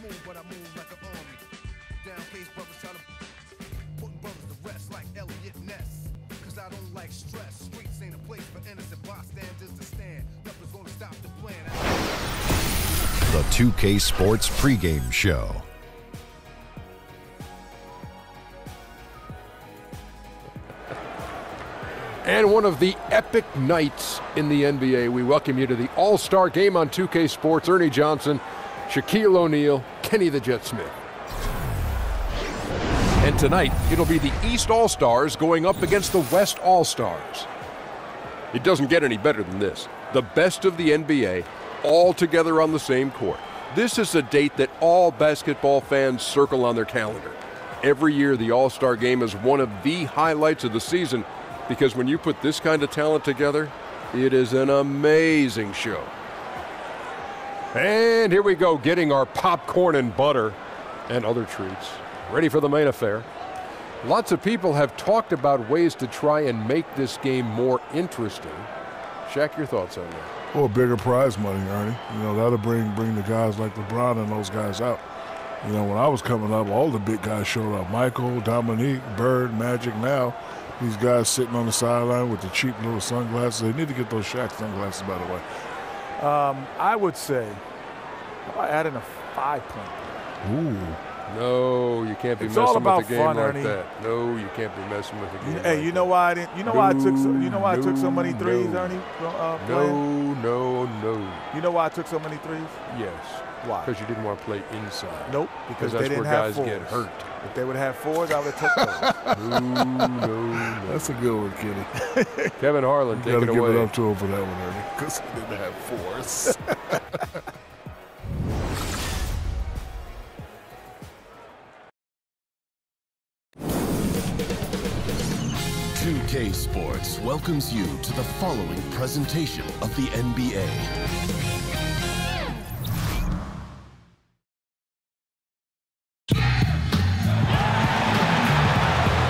move, but I move like an army. Down-paced brothers try to putting brothers to rest like Elliot Ness. Cause I don't like stress. Streets ain't a place for innocent bystanders to stand. Nothing's gonna stop the plan. The 2K Sports pregame show. And one of the epic nights in the NBA. We welcome you to the All-Star Game on 2K Sports. Ernie Johnson, Shaquille O'Neal, Kenny the Jet Smith. And tonight, it'll be the East All-Stars going up against the West All-Stars. It doesn't get any better than this. The best of the NBA, all together on the same court. This is a date that all basketball fans circle on their calendar. Every year, the All-Star Game is one of the highlights of the season, because when you put this kind of talent together, it is an amazing show. And here we go, getting our popcorn and butter and other treats. Ready for the main affair. Lots of people have talked about ways to try and make this game more interesting. Shaq, your thoughts on that? Well, bigger prize money, Ernie. You know, that'll bring the guys like LeBron and those guys out. You know, when I was coming up, all the big guys showed up. Michael, Dominique, Bird, Magic. Now, these guys sitting on the sideline with the cheap little sunglasses. They need to get those Shaq sunglasses, by the way. I would say, how about adding a 5-point? Ooh. No, you can't be It's messing all about with the game fun, like Ernie. that. No, you can't be messing with the game. Hey, like you know that. why I didn't? You know why I took so? You know why I took so many threes, Ernie? Playing? No. You know why I took so many threes? Yes. Why? Because you didn't want to play inside. Nope. Because that's they didn't where have guys fours. get hurt. If they would have fours, I would have took those. No. That's a good one, Kenny. Kevin Harlan, You take got it to give away. it up to him for that one, Ernie, because they didn't have fours. 2K Sports welcomes you to the following presentation of the NBA.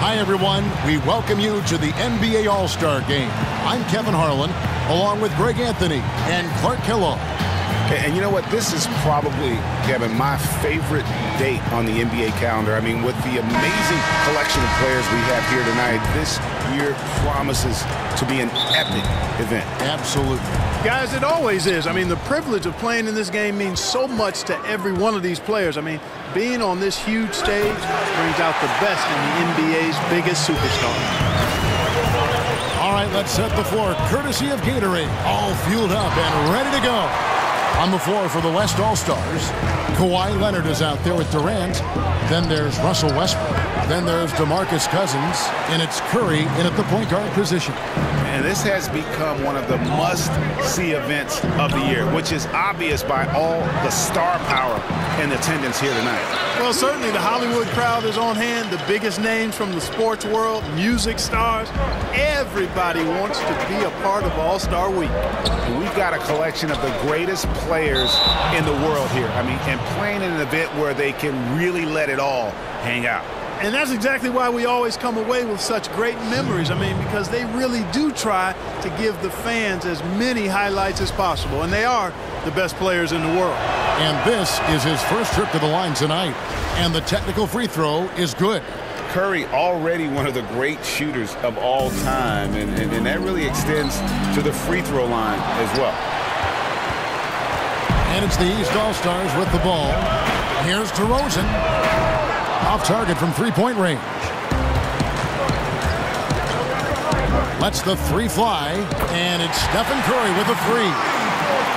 Hi, everyone. We welcome you to the NBA All-Star Game. I'm Kevin Harlan, along with Greg Anthony and Clark Kellogg. And you know what? This is probably, Kevin, my favorite date on the NBA calendar. I mean, with the amazing collection of players we have here tonight, this year promises to be an epic event. Absolutely. Guys, it always is. I mean, the privilege of playing in this game means so much to every one of these players. I mean, being on this huge stage brings out the best in the NBA's biggest superstars. All right, let's set the floor courtesy of Gatorade. All fueled up and ready to go. On the floor for the West All-Stars, Kawhi Leonard is out there with Durant. Then there's Russell Westbrook. Then there's DeMarcus Cousins. And it's Curry in at the point guard position. And this has become one of the must-see events of the year, which is obvious by all the star power in attendance here tonight. Well, certainly the Hollywood crowd is on hand. The biggest names from the sports world, music stars. Everybody wants to be a part of All-Star Week. And we've got a collection of the greatest players in the world here. I mean, and playing in an event where they can really let it all hang out. And that's exactly why we always come away with such great memories. I mean, because they really do try to give the fans as many highlights as possible. And they are the best players in the world. And this is his first trip to the line tonight. And the technical free throw is good. Curry already one of the great shooters of all time. And that really extends to the free throw line as well. And it's the East All-Stars with the ball. Here's DeRozan. Off target from three-point range. Lets the three fly, and it's Stephen Curry with a three.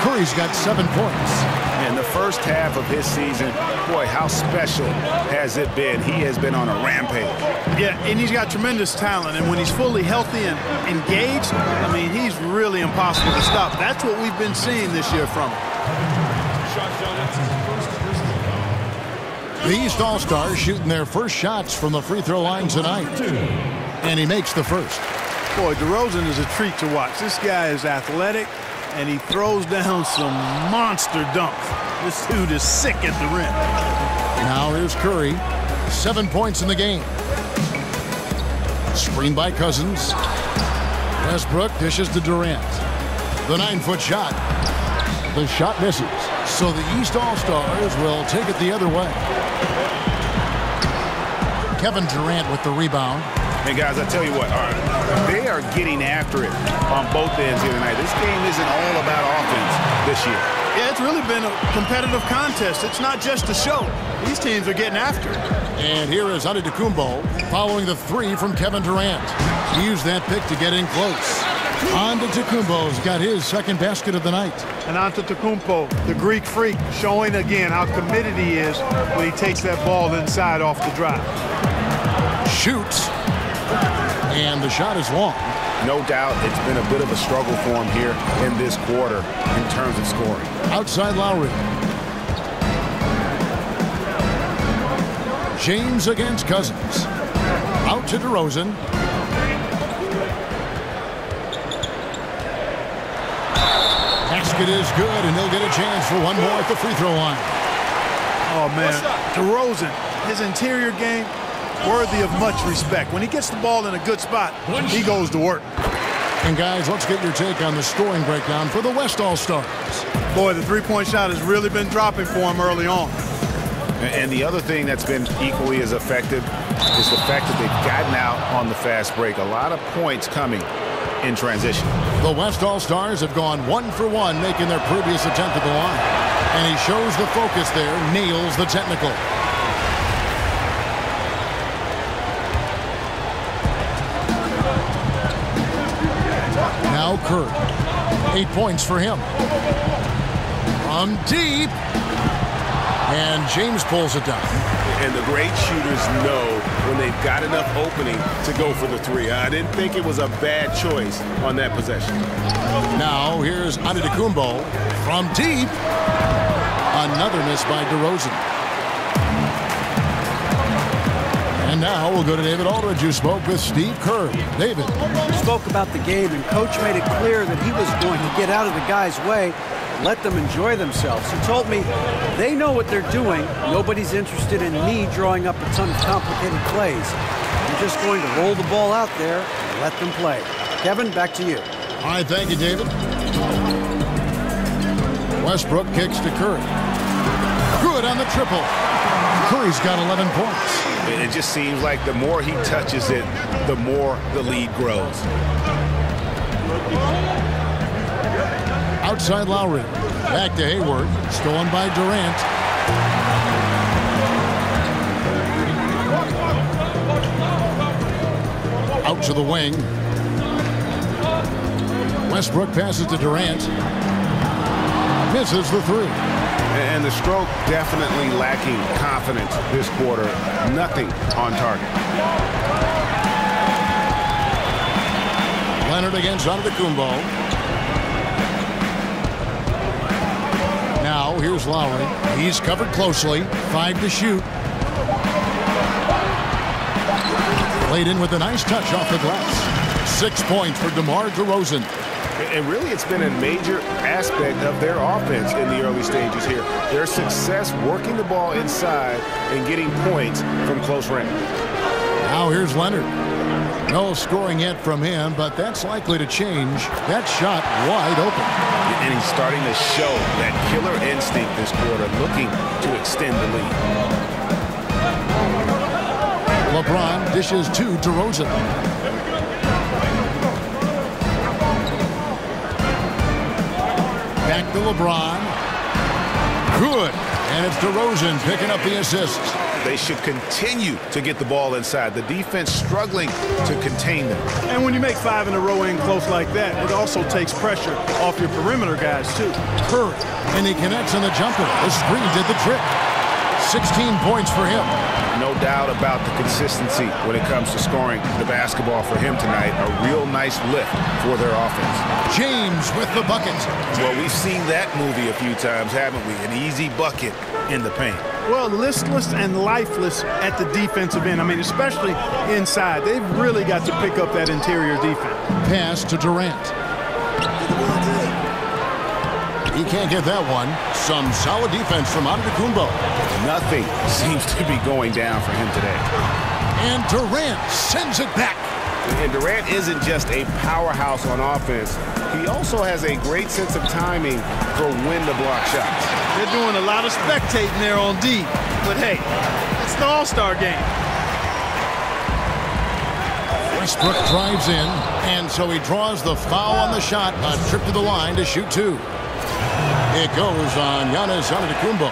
Curry's got 7 points. In the first half of his season, boy, how special has it been? He has been on a rampage. Yeah, and he's got tremendous talent, and when he's fully healthy and engaged, I mean, he's really impossible to stop. That's what we've been seeing this year from him. The East All-Stars shooting their first shots from the free throw line tonight. And he makes the first. Boy, DeRozan is a treat to watch. This guy is athletic, and he throws down some monster dunks. This dude is sick at the rim. Now here's Curry. 7 points in the game. Screen by Cousins. Westbrook dishes to Durant. The 9-foot shot. The shot misses. So the East All-Stars will take it the other way. Kevin Durant with the rebound. Hey, guys, I tell you what, they are getting after it on both ends here tonight. This game isn't all about offense this year. Yeah, it's really been a competitive contest. It's not just a show. These teams are getting after it. And here is Antetokounmpo following the three from Kevin Durant. He used that pick to get in close. Antetokounmpo's got his second basket of the night. And Antetokounmpo, the Greek freak, showing again how committed he is when he takes that ball inside off the drive. Shoots. And the shot is long. No doubt it's been a bit of a struggle for him here in this quarter in terms of scoring. Outside Lowry. James against Cousins. Out to DeRozan. Basket is good, and he'll get a chance for one more at the free throw line. Oh, man. DeRozan, his interior game, worthy of much respect. When he gets the ball in a good spot, he goes to work. And, guys, let's get your take on the scoring breakdown for the West All-Stars. Boy, the three-point shot has really been dropping for him early on. And the other thing that's been equally as effective is the fact that they've gotten out on the fast break. A lot of points coming in transition. The West All-Stars have gone 1 for 1, making their previous attempt at the line. And he shows the focus there, nails the technical. Now Kerr. 8 points for him. From deep. And James pulls it down. And the great shooters know when they've got enough opening to go for the three. I didn't think it was a bad choice on that possession. Now here's Antetokounmpo from deep. Another miss by DeRozan. And now we'll go to David Aldridge, who spoke with Steve Kerr. David. Spoke about the game, and Coach made it clear that he was going to get out of the guys' way, let them enjoy themselves. He told me they know what they're doing. Nobody's interested in me drawing up a ton of complicated plays. I'm just going to roll the ball out there and let them play. Kevin, back to you. All right, thank you, David. Westbrook kicks to Curry. Good on the triple. Curry's got 11 points. It just seems like the more he touches it, the more the lead grows. Outside Lowry. Back to Hayward. Stolen by Durant. Out to the wing. Westbrook passes to Durant. Misses the three. And the stroke definitely lacking confidence this quarter. Nothing on target. Leonard against Antetokounmpo. Now here's Lowry. He's covered closely. 5 to shoot. Played in with a nice touch off the glass. 6 points for DeMar DeRozan. And really, it's been a major aspect of their offense in the early stages here. Their success working the ball inside and getting points from close range. Now here's Leonard. No scoring yet from him, but that's likely to change. That shot wide open. And he's starting to show that killer instinct this quarter, looking to extend the lead. LeBron dishes to DeRozan. Back to LeBron. Good. And it's DeRozan picking up the assist. They should continue to get the ball inside. The defense struggling to contain them. And when you make 5 in a row in close like that, it also takes pressure off your perimeter guys, too. Curry. And he connects on the jumper. The screen did the trick. 16 points for him. No doubt about the consistency when it comes to scoring the basketball for him tonight. A real nice lift for their offense. James with the bucket. Well, we've seen that movie a few times, haven't we? An easy bucket in the paint. Well, listless and lifeless at the defensive end. I mean, especially inside. They've really got to pick up that interior defense. Pass to Durant. He can't get that one. Some solid defense from Antetokounmpo. Nothing seems to be going down for him today. And Durant sends it back. And Durant isn't just a powerhouse on offense. he also has a great sense of timing for when to block shots. They're doing a lot of spectating there on D. But hey, it's the All-Star game. Westbrook drives in, and so he draws the foul on the shot. A trip to the line to shoot two. It goes on Giannis Antetokounmpo.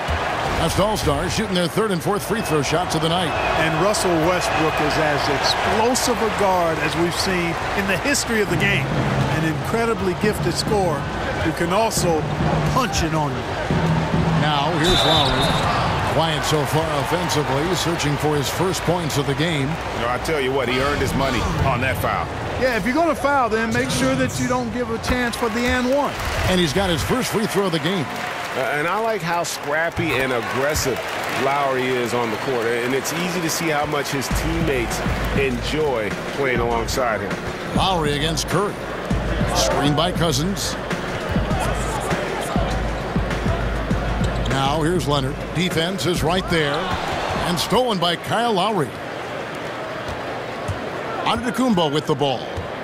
West All-Stars shooting their third and fourth free throw shots of the night. And Russell Westbrook is as explosive a guard as we've seen in the history of the game. An incredibly gifted scorer who can also punch it on you. Now here's Lowry. Quiet so far offensively, searching for his first points of the game. You know, I tell you what, he earned his money on that foul. Yeah, if you're going to foul, then make sure that you don't give a chance for the and one. And he's got his first free throw of the game. And I like how scrappy and aggressive Lowry is on the court. And it's easy to see how much his teammates enjoy playing alongside him. Lowry against Curry. Screen by Cousins. Now here's Leonard. Defense is right there. And stolen by Kyle Lowry. Antetokounmpo with the ball.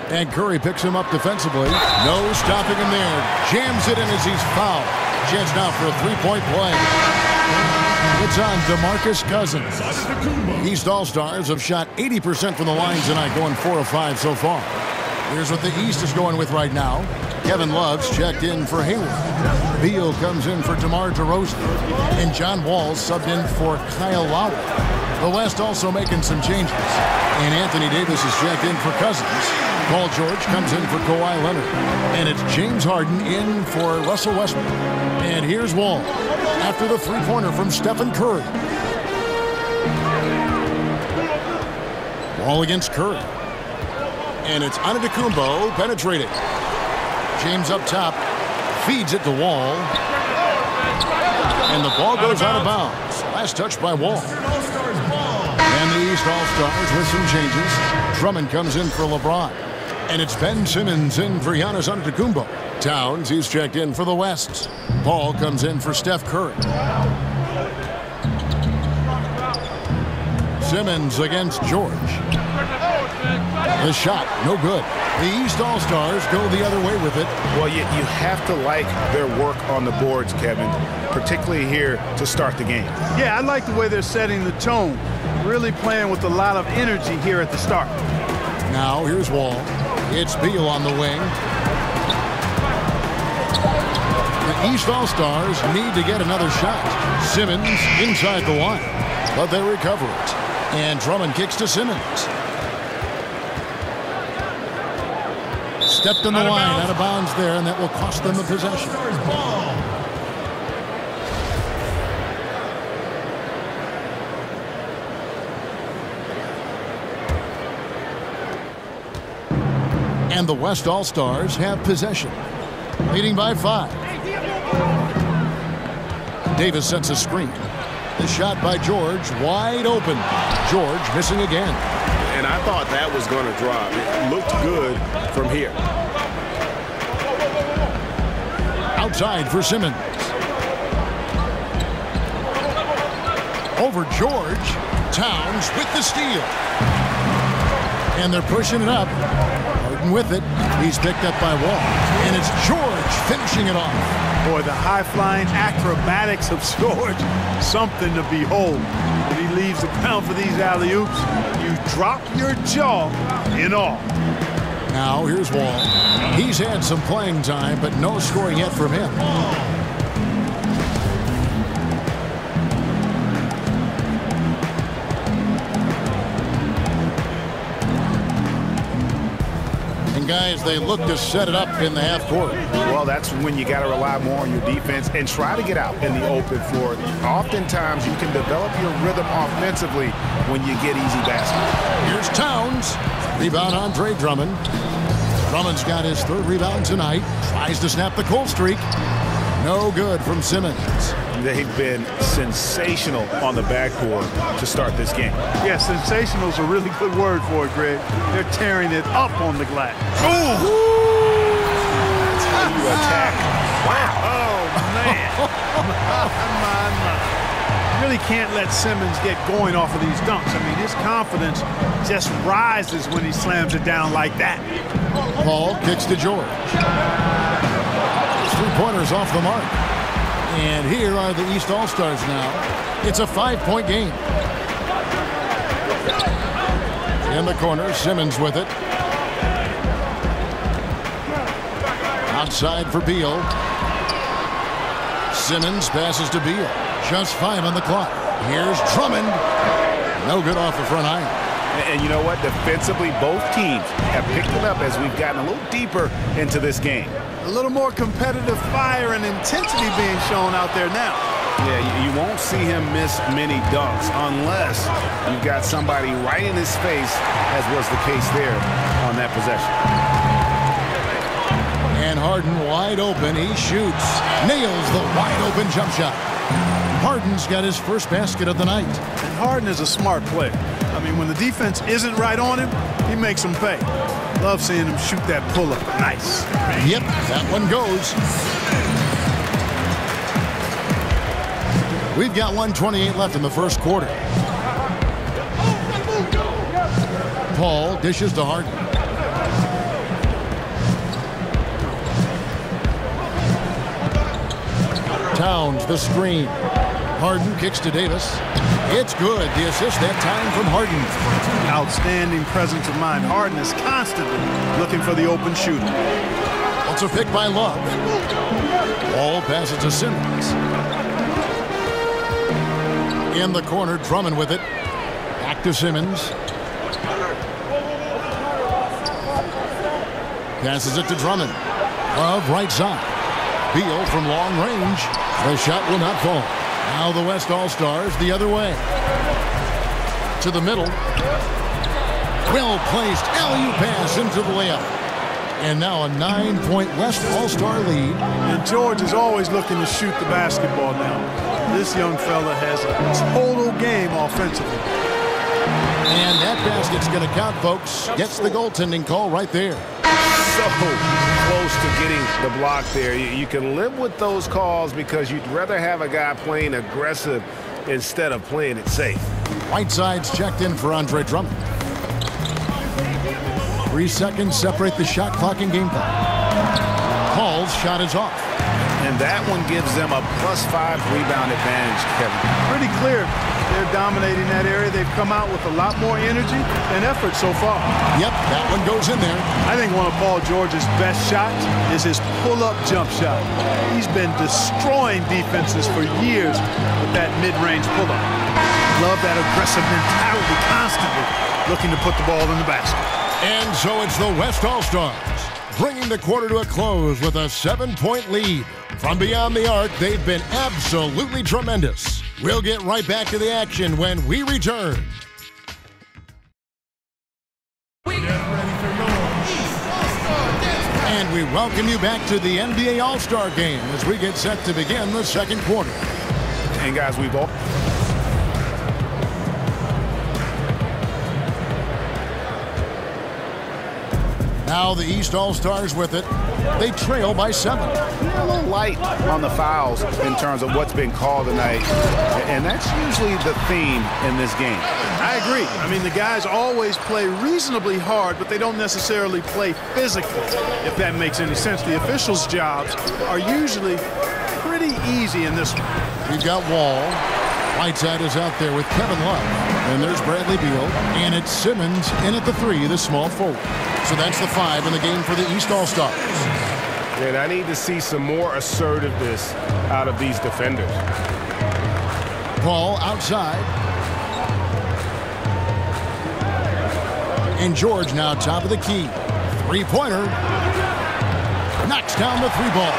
And Curry picks him up defensively. No stopping him there. Jams it in as he's fouled. Chance now for a three-point play. It's on DeMarcus Cousins. East All-Stars have shot 80% from the line tonight, going 4 of 5 so far. Here's what the East is going with right now. Kevin Love's checked in for Hayward. Beal comes in for DeMar DeRozan. And John Wall subbed in for Kyle Lowry. The West also making some changes. And Anthony Davis is checked in for Cousins. Paul George comes in for Kawhi Leonard. And it's James Harden in for Russell Westbrook. And here's Wall after the three-pointer from Stephen Curry. Wall against Curry. And it's Antetokounmpo penetrating. James up top, feeds it to Wall. And the ball goes out of bounds. Last touch by Wall. And the East All-Stars with some changes. Drummond comes in for LeBron. And it's Ben Simmons in for Giannis Antetokounmpo. Towns, he's checked in for the West. Paul comes in for Steph Curry. Simmons against George. The shot, no good. The East All-Stars go the other way with it. Well, you have to like their work on the boards, Kevin, particularly here to start the game. Yeah, I like the way they're setting the tone. Really playing with a lot of energy here at the start. Now, here's Wall. It's Beal on the wing. The East All-Stars need to get another shot. Simmons inside the line, but they recover it. And Drummond kicks to Simmons. Stepped in the line, out of bounds there, and that will cost them the possession. And the West All-Stars have possession, leading by 5. Davis sets a screen. The shot by George, wide open. George missing again. And I thought that was going to drop. It looked good from here. Outside for Simmons. Over George. Towns with the steal. And they're pushing it up. Harden with it. He's picked up by Wall. And it's George finishing it off. Boy, the high-flying acrobatics of George, something to behold. When he leaves the ground for these alley-oops, you drop your jaw in awe. Now here's Wall. He's had some playing time, but no scoring yet from him. And guys, they look to set it up in the half court. Well, that's when you got to rely more on your defense and try to get out in the open floor. Oftentimes, you can develop your rhythm offensively when you get easy baskets. Here's Towns. Rebound Andre Drummond. Drummond's got his third rebound tonight. Tries to snap the cold streak. No good from Simmons. They've been sensational on the backboard to start this game. Yeah, sensational is a really good word for it, Greg. They're tearing it up on the glass. Ooh! That's how you attack. Wow. Oh, man. My. really can't let Simmons get going off of these dunks. I mean, his confidence just rises when he slams it down like that. Paul kicks to George. Three-pointers off the mark. And here are the East All-Stars now. It's a 5-point game. In the corner, Simmons with it. Outside for Beal. Simmons passes to Beal. Just 5 on the clock. Here's Drummond. No good off the front iron. And you know what? Defensively, both teams have picked it up as we've gotten a little deeper into this game. A little more competitive fire and intensity being shown out there now. Yeah, you won't see him miss many dunks unless you've got somebody right in his face, as was the case there on that possession. And Harden wide open. He shoots. Nails the wide open jump shot. Harden's got his first basket of the night. And Harden is a smart player. I mean, when the defense isn't right on him, he makes them pay. Love seeing him shoot that pull-up. Nice. Yep, that one goes. We've got 1:28 left in the first quarter. Paul dishes to Harden. Towns the screen. Harden kicks to Davis. It's good. The assist that time from Harden. Outstanding presence of mind. Harden is constantly looking for the open shooter. It's a pick by Love. Ball passes to Simmons. In the corner, Drummond with it. Back to Simmons. Passes it to Drummond. Love right side. Beal from long range. The shot will not fall. Now the West All-Stars the other way. To the middle. Well-placed alley-oop pass into the layup. And now a 9-point West All-Star lead. And George is always looking to shoot the basketball now. This young fella has a total game offensively. And that basket's going to count, folks. Gets the goaltending call right there. So close to getting the block there. You can live with those calls because you'd rather have a guy playing aggressive instead of playing it safe. Whiteside's checked in for Andre Drummond. 3 seconds separate the shot clock and game clock. Paul's shot is off. And that one gives them a +5 rebound advantage, Kevin. Pretty clear. They're dominating that area. They've come out with a lot more energy and effort so far. Yep, that one goes in there. I think one of Paul George's best shots is his pull-up jump shot. He's been destroying defenses for years with that mid-range pull-up. Love that aggressive mentality, constantly looking to put the ball in the basket. And so it's the West All-Stars, bringing the quarter to a close with a 7-point lead. From beyond the arc, they've been absolutely tremendous. We'll get right back to the action when we return. And we welcome you back to the NBA All-Star Game as we get set to begin the second quarter. And guys, we've all... Now the East All-Stars with it. They trail by 7. A little light on the fouls in terms of what's been called tonight. And that's usually the theme in this game. I agree. I mean, the guys always play reasonably hard, but they don't necessarily play physically, if that makes any sense. The officials' jobs are usually pretty easy in this one. We've got Wall. Whiteside is out there with Kevin Love. And there's Bradley Beal. And it's Simmons in at the 3, the small forward. So that's the 5 in the game for the East All-Stars. And I need to see some more assertiveness out of these defenders. Paul outside. And George now top of the key. 3-pointer. Knocks down the 3-ball.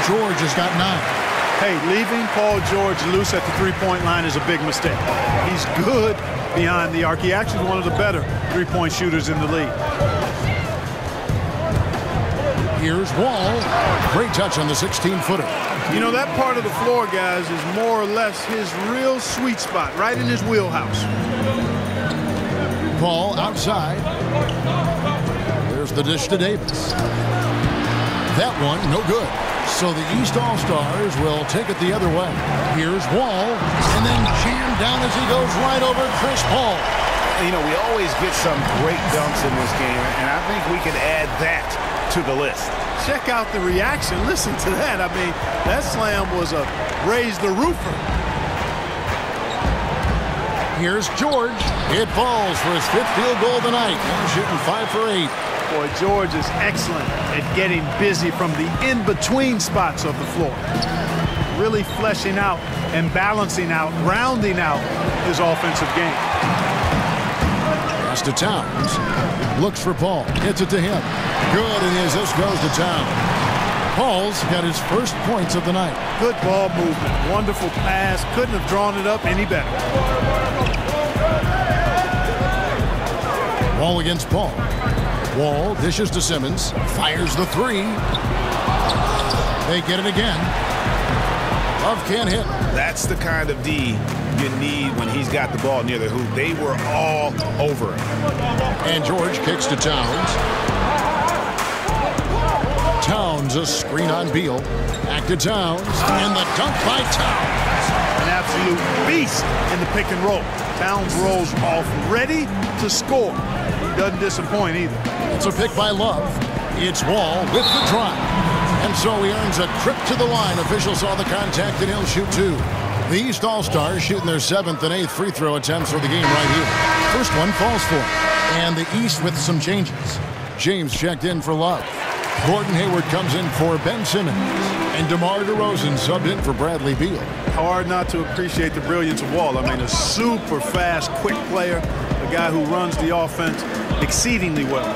George has got 9. Hey, leaving Paul George loose at the 3-point line is a big mistake. He's good behind the arc. He actually is one of the better 3-point shooters in the league. Here's Wall. Great touch on the 16-footer. You know, that part of the floor, guys, is more or less his real sweet spot, right in his wheelhouse. Paul outside. There's the dish to Davis. That one, no good. So the East All-Stars will take it the other way. Here's Wall, and then jammed down as he goes right over Chris Paul. You know, we always get some great dunks in this game, and I think we can add that to the list. Check out the reaction. Listen to that. I mean, that slam was a raise the roofer. Here's George. It falls for his 5th field goal of the night. He's shooting 5 for 8. Boy, George is excellent at getting busy from the in-between spots of the floor. Really fleshing out and balancing out, rounding out his offensive game. Pass to Towns. Looks for Paul. Hits it to him. Good, and the assist goes to Towns. Paul's got his first points of the night. Good ball movement. Wonderful pass. Couldn't have drawn it up any better. Wall against Paul. Wall dishes to Simmons. Fires the 3. They get it again. Love can't hit. That's the kind of D you need when he's got the ball near the hoop. They were all over him. And George kicks to Towns. Towns, a screen on Beal. Back to Towns. And the dunk by Towns. An absolute beast in the pick and roll. Towns rolls off ready to score. He doesn't disappoint either. It's a pick by Love. It's Wall with the drive. And so he earns a trip to the line. Officials saw the contact and he'll shoot 2. The East All-Stars shooting their 7th and 8th free throw attempts for the game right here. First one falls for him. And the East with some changes. James checked in for Love. Gordon Hayward comes in for Ben Simmons. And DeMar DeRozan subbed in for Bradley Beal. Hard not to appreciate the brilliance of Wall. I mean, a super fast, quick player. A guy who runs the offense exceedingly well.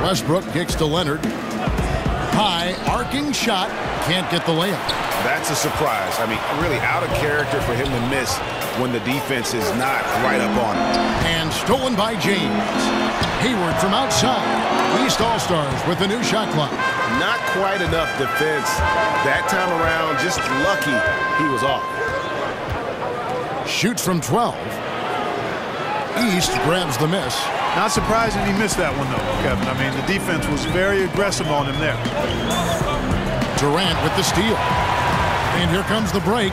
Westbrook kicks to Leonard. High, arcing shot. Can't get the layup. That's a surprise. I mean, really out of character for him to miss when the defense is not right up on him. And stolen by James. Hayward from outside. East All-Stars with the new shot clock. Not quite enough defense that time around. Just lucky he was off. Shoots from 12. East grabs the miss. Not surprising he missed that one, though, Kevin. I mean, the defense was very aggressive on him there. Durant with the steal. And here comes the break.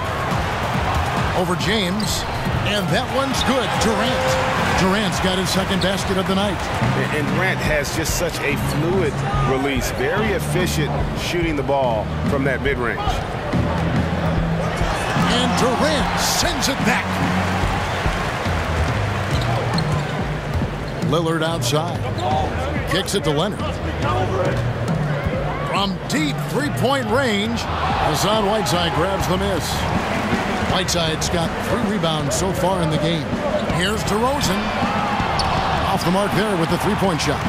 Over James. And that one's good. Durant's got his 2nd basket of the night. And Durant has just such a fluid release. Very efficient shooting the ball from that mid-range. And Durant sends it back. Lillard outside. Kicks it to Leonard. From deep 3-point range, Hassan Whiteside grabs the miss. Whiteside's got 3 rebounds so far in the game. Here's DeRozan. Off the mark there with the 3-point shot.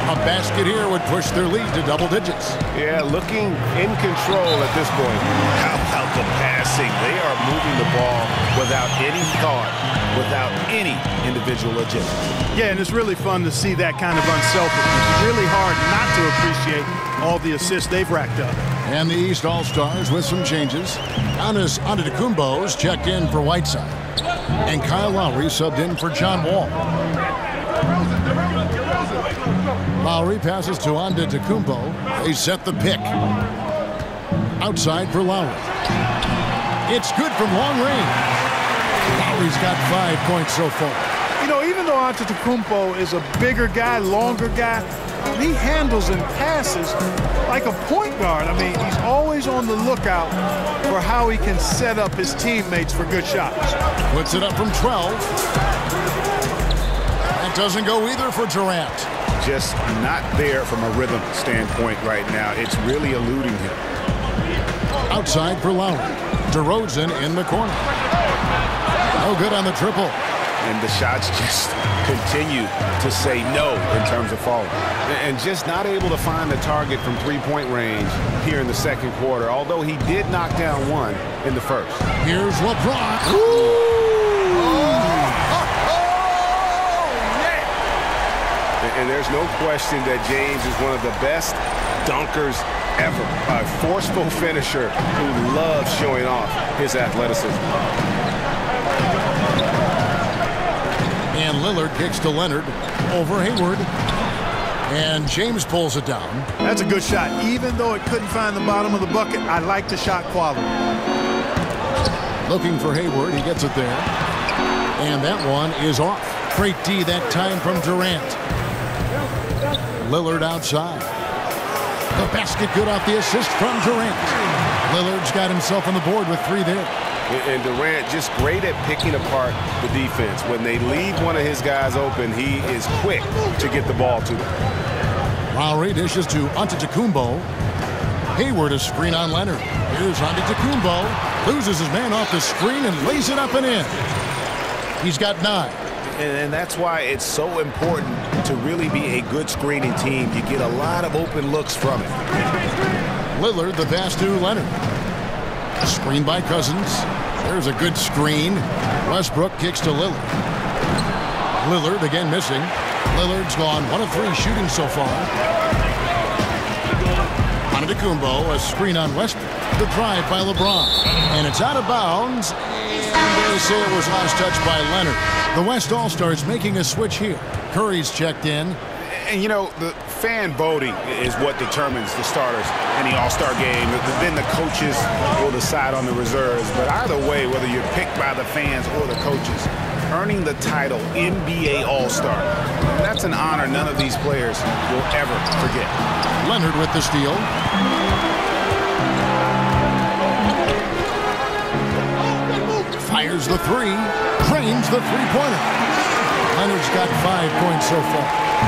A basket here would push their lead to double digits. Yeah, looking in control at this point. How about the passing? They are moving the ball without any thought, without any individual agenda. Yeah, and it's really fun to see that kind of unselfishness. Really hard not to appreciate all the assists they've racked up. And the East All-Stars with some changes. Giannis Antetokounmpo's checked in for Whiteside. And Kyle Lowry subbed in for John Wall. Lowry passes to Antetokounmpo. They set the pick. Outside for Lowry. It's good from long range. Lowry's got 5 points so far. You know, even though Antetokounmpo is a bigger guy, longer guy, he handles and passes like a point guard. I mean, he's always on the lookout for how he can set up his teammates for good shots. Puts it up from 12. That doesn't go either for Durant. Just not there from a rhythm standpoint right now. It's really eluding him. Outside for Lowry. DeRozan in the corner. No good on the triple. And the shots just continue to say no in terms of falling. And just not able to find the target from 3-point range here in the 2nd quarter, although he did knock down 1 in the 1st. Here's LeBron. And there's no question that James is one of the best dunkers ever. A forceful finisher who loves showing off his athleticism. And Lillard kicks to Leonard over Hayward. And James pulls it down. That's a good shot. Even though it couldn't find the bottom of the bucket, I like the shot quality. Looking for Hayward. He gets it there. And that one is off. Great D that time from Durant. Lillard outside. The basket good off the assist from Durant. Lillard's got himself on the board with 3 there. And Durant just great at picking apart the defense. When they leave one of his guys open, he is quick to get the ball to them. Lowry dishes to Antetokounmpo. Hayward a screen on Leonard. Here's Antetokounmpo. Loses his man off the screen and lays it up and in. He's got 9. And that's why it's so important to really be a good screening team. You get a lot of open looks from it. Lillard the pass to Leonard. Screen by Cousins. There's a good screen. Westbrook kicks to Lillard. Lillard again missing. Lillard's gone 1 of 3 shooting so far. Antetokounmpo, a screen on Westbrook. The drive by LeBron. And it's out of bounds. And they say it was last touched by Leonard. The West All-Stars making a switch here. Curry's checked in. And, you know, the fan voting is what determines the starters in the All-Star game. Then the coaches will decide on the reserves. But either way, whether you're picked by the fans or the coaches, earning the title NBA All-Star, that's an honor none of these players will ever forget. Leonard with the steal. Fires the 3. Drains the 3-pointer. Leonard's got 5 points so far.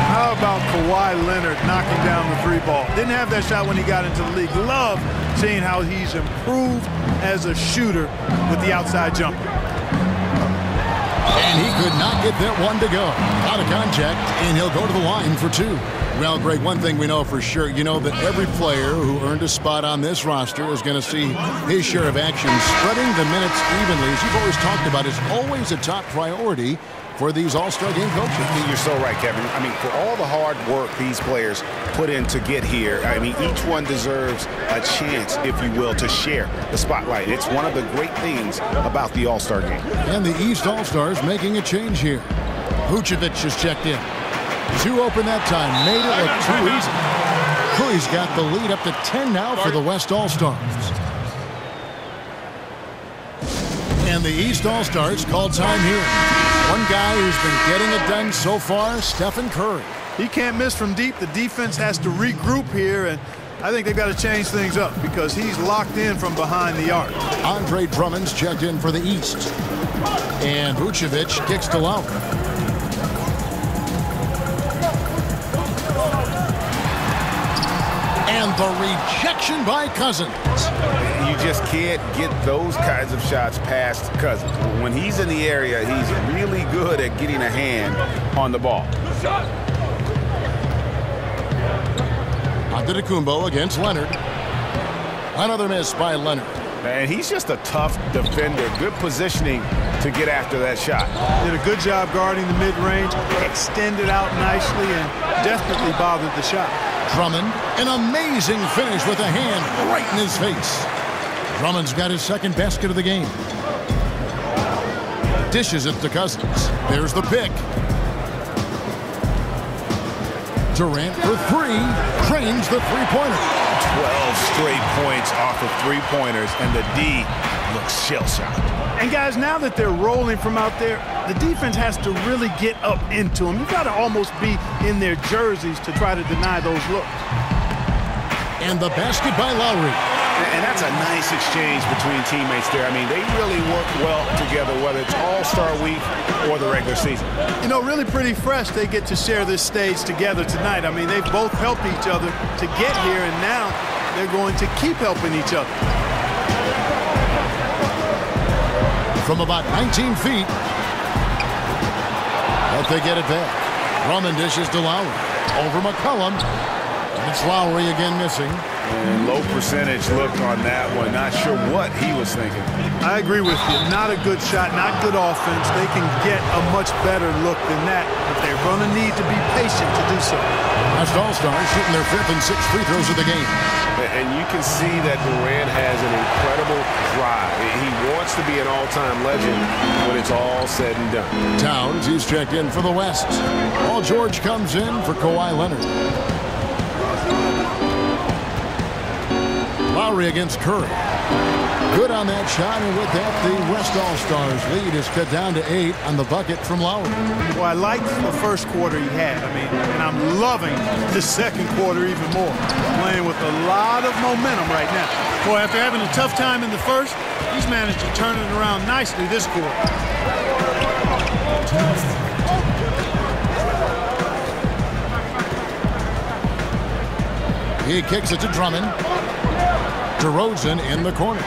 How about Kawhi Leonard knocking down the 3-ball? Didn't have that shot when he got into the league. Love seeing how he's improved as a shooter with the outside jumper. And he could not get that one to go. Out of contact, and he'll go to the line for 2. Well, Greg, one thing we know for sure, you know that every player who earned a spot on this roster is going to see his share of action. Spreading the minutes evenly, as you've always talked about, is always a top priority for these All-Star game coaches. You're so right, Kevin. I mean, for all the hard work these players put in to get here, I mean, each one deserves a chance, if you will, to share the spotlight. It's one of the great things about the All-Star game. And the East All-Stars making a change here. Vucevic has checked in. 2 open that time. Made it look too easy. Curry's got the lead up to 10 now for the West All-Stars. And the East All-Stars call time here. One guy who's been getting it done so far, Stephen Curry. He can't miss from deep. The defense has to regroup here, and I think they've got to change things up because he's locked in from behind the arc. Andre Drummond's checked in for the East. And Vucevic kicks to Lowry. And the rejection by Cousins. You just can't get those kinds of shots past Cousins. When he's in the area, he's really good at getting a hand on the ball. Antetokounmpo against Leonard. Another miss by Leonard. And he's just a tough defender. Good positioning to get after that shot. Did a good job guarding the mid-range, extended out nicely, and desperately bothered the shot. Drummond, an amazing finish with a hand right in his face. Drummond's got his second basket of the game. Dishes it to Cousins. There's the pick. Durant for 3. Drains the 3-pointer. 12 straight points off of 3-pointers, and the D looks shell-shocked. And guys, now that they're rolling from out there, the defense has to really get up into them. You've got to almost be in their jerseys to try to deny those looks. And the basket by Lowry. And that's a nice exchange between teammates there. I mean, they really work well together, whether it's All-Star Week or the regular season. You know, really pretty fresh they get to share this stage together tonight. I mean, they've both helped each other to get here, and now they're going to keep helping each other. From about 19 feet. But they get it back. Drummond dishes to Lowry. Over McCollum. And it's Lowry again missing. And low percentage look on that one. Not sure what he was thinking. I agree with you. Not a good shot, not good offense. They can get a much better look than that, but they're going to need to be patient to do so. West All-Stars shooting their 5th and 6th free throws of the game. And you can see that Durant has an incredible drive. He wants to be an all-time legend when it's all said and done. Towns, he's checked in for the West. Paul George comes in for Kawhi Leonard. Lowry against Curry. Good on that shot, and with that, the West All-Stars lead is cut down to 8 on the bucket from Lowry. Well, I liked the first quarter he had. And I'm loving the second quarter even more. Playing with a lot of momentum right now. Boy, after having a tough time in the first, he's managed to turn it around nicely this quarter. He kicks it to Drummond. DeRozan in the corner.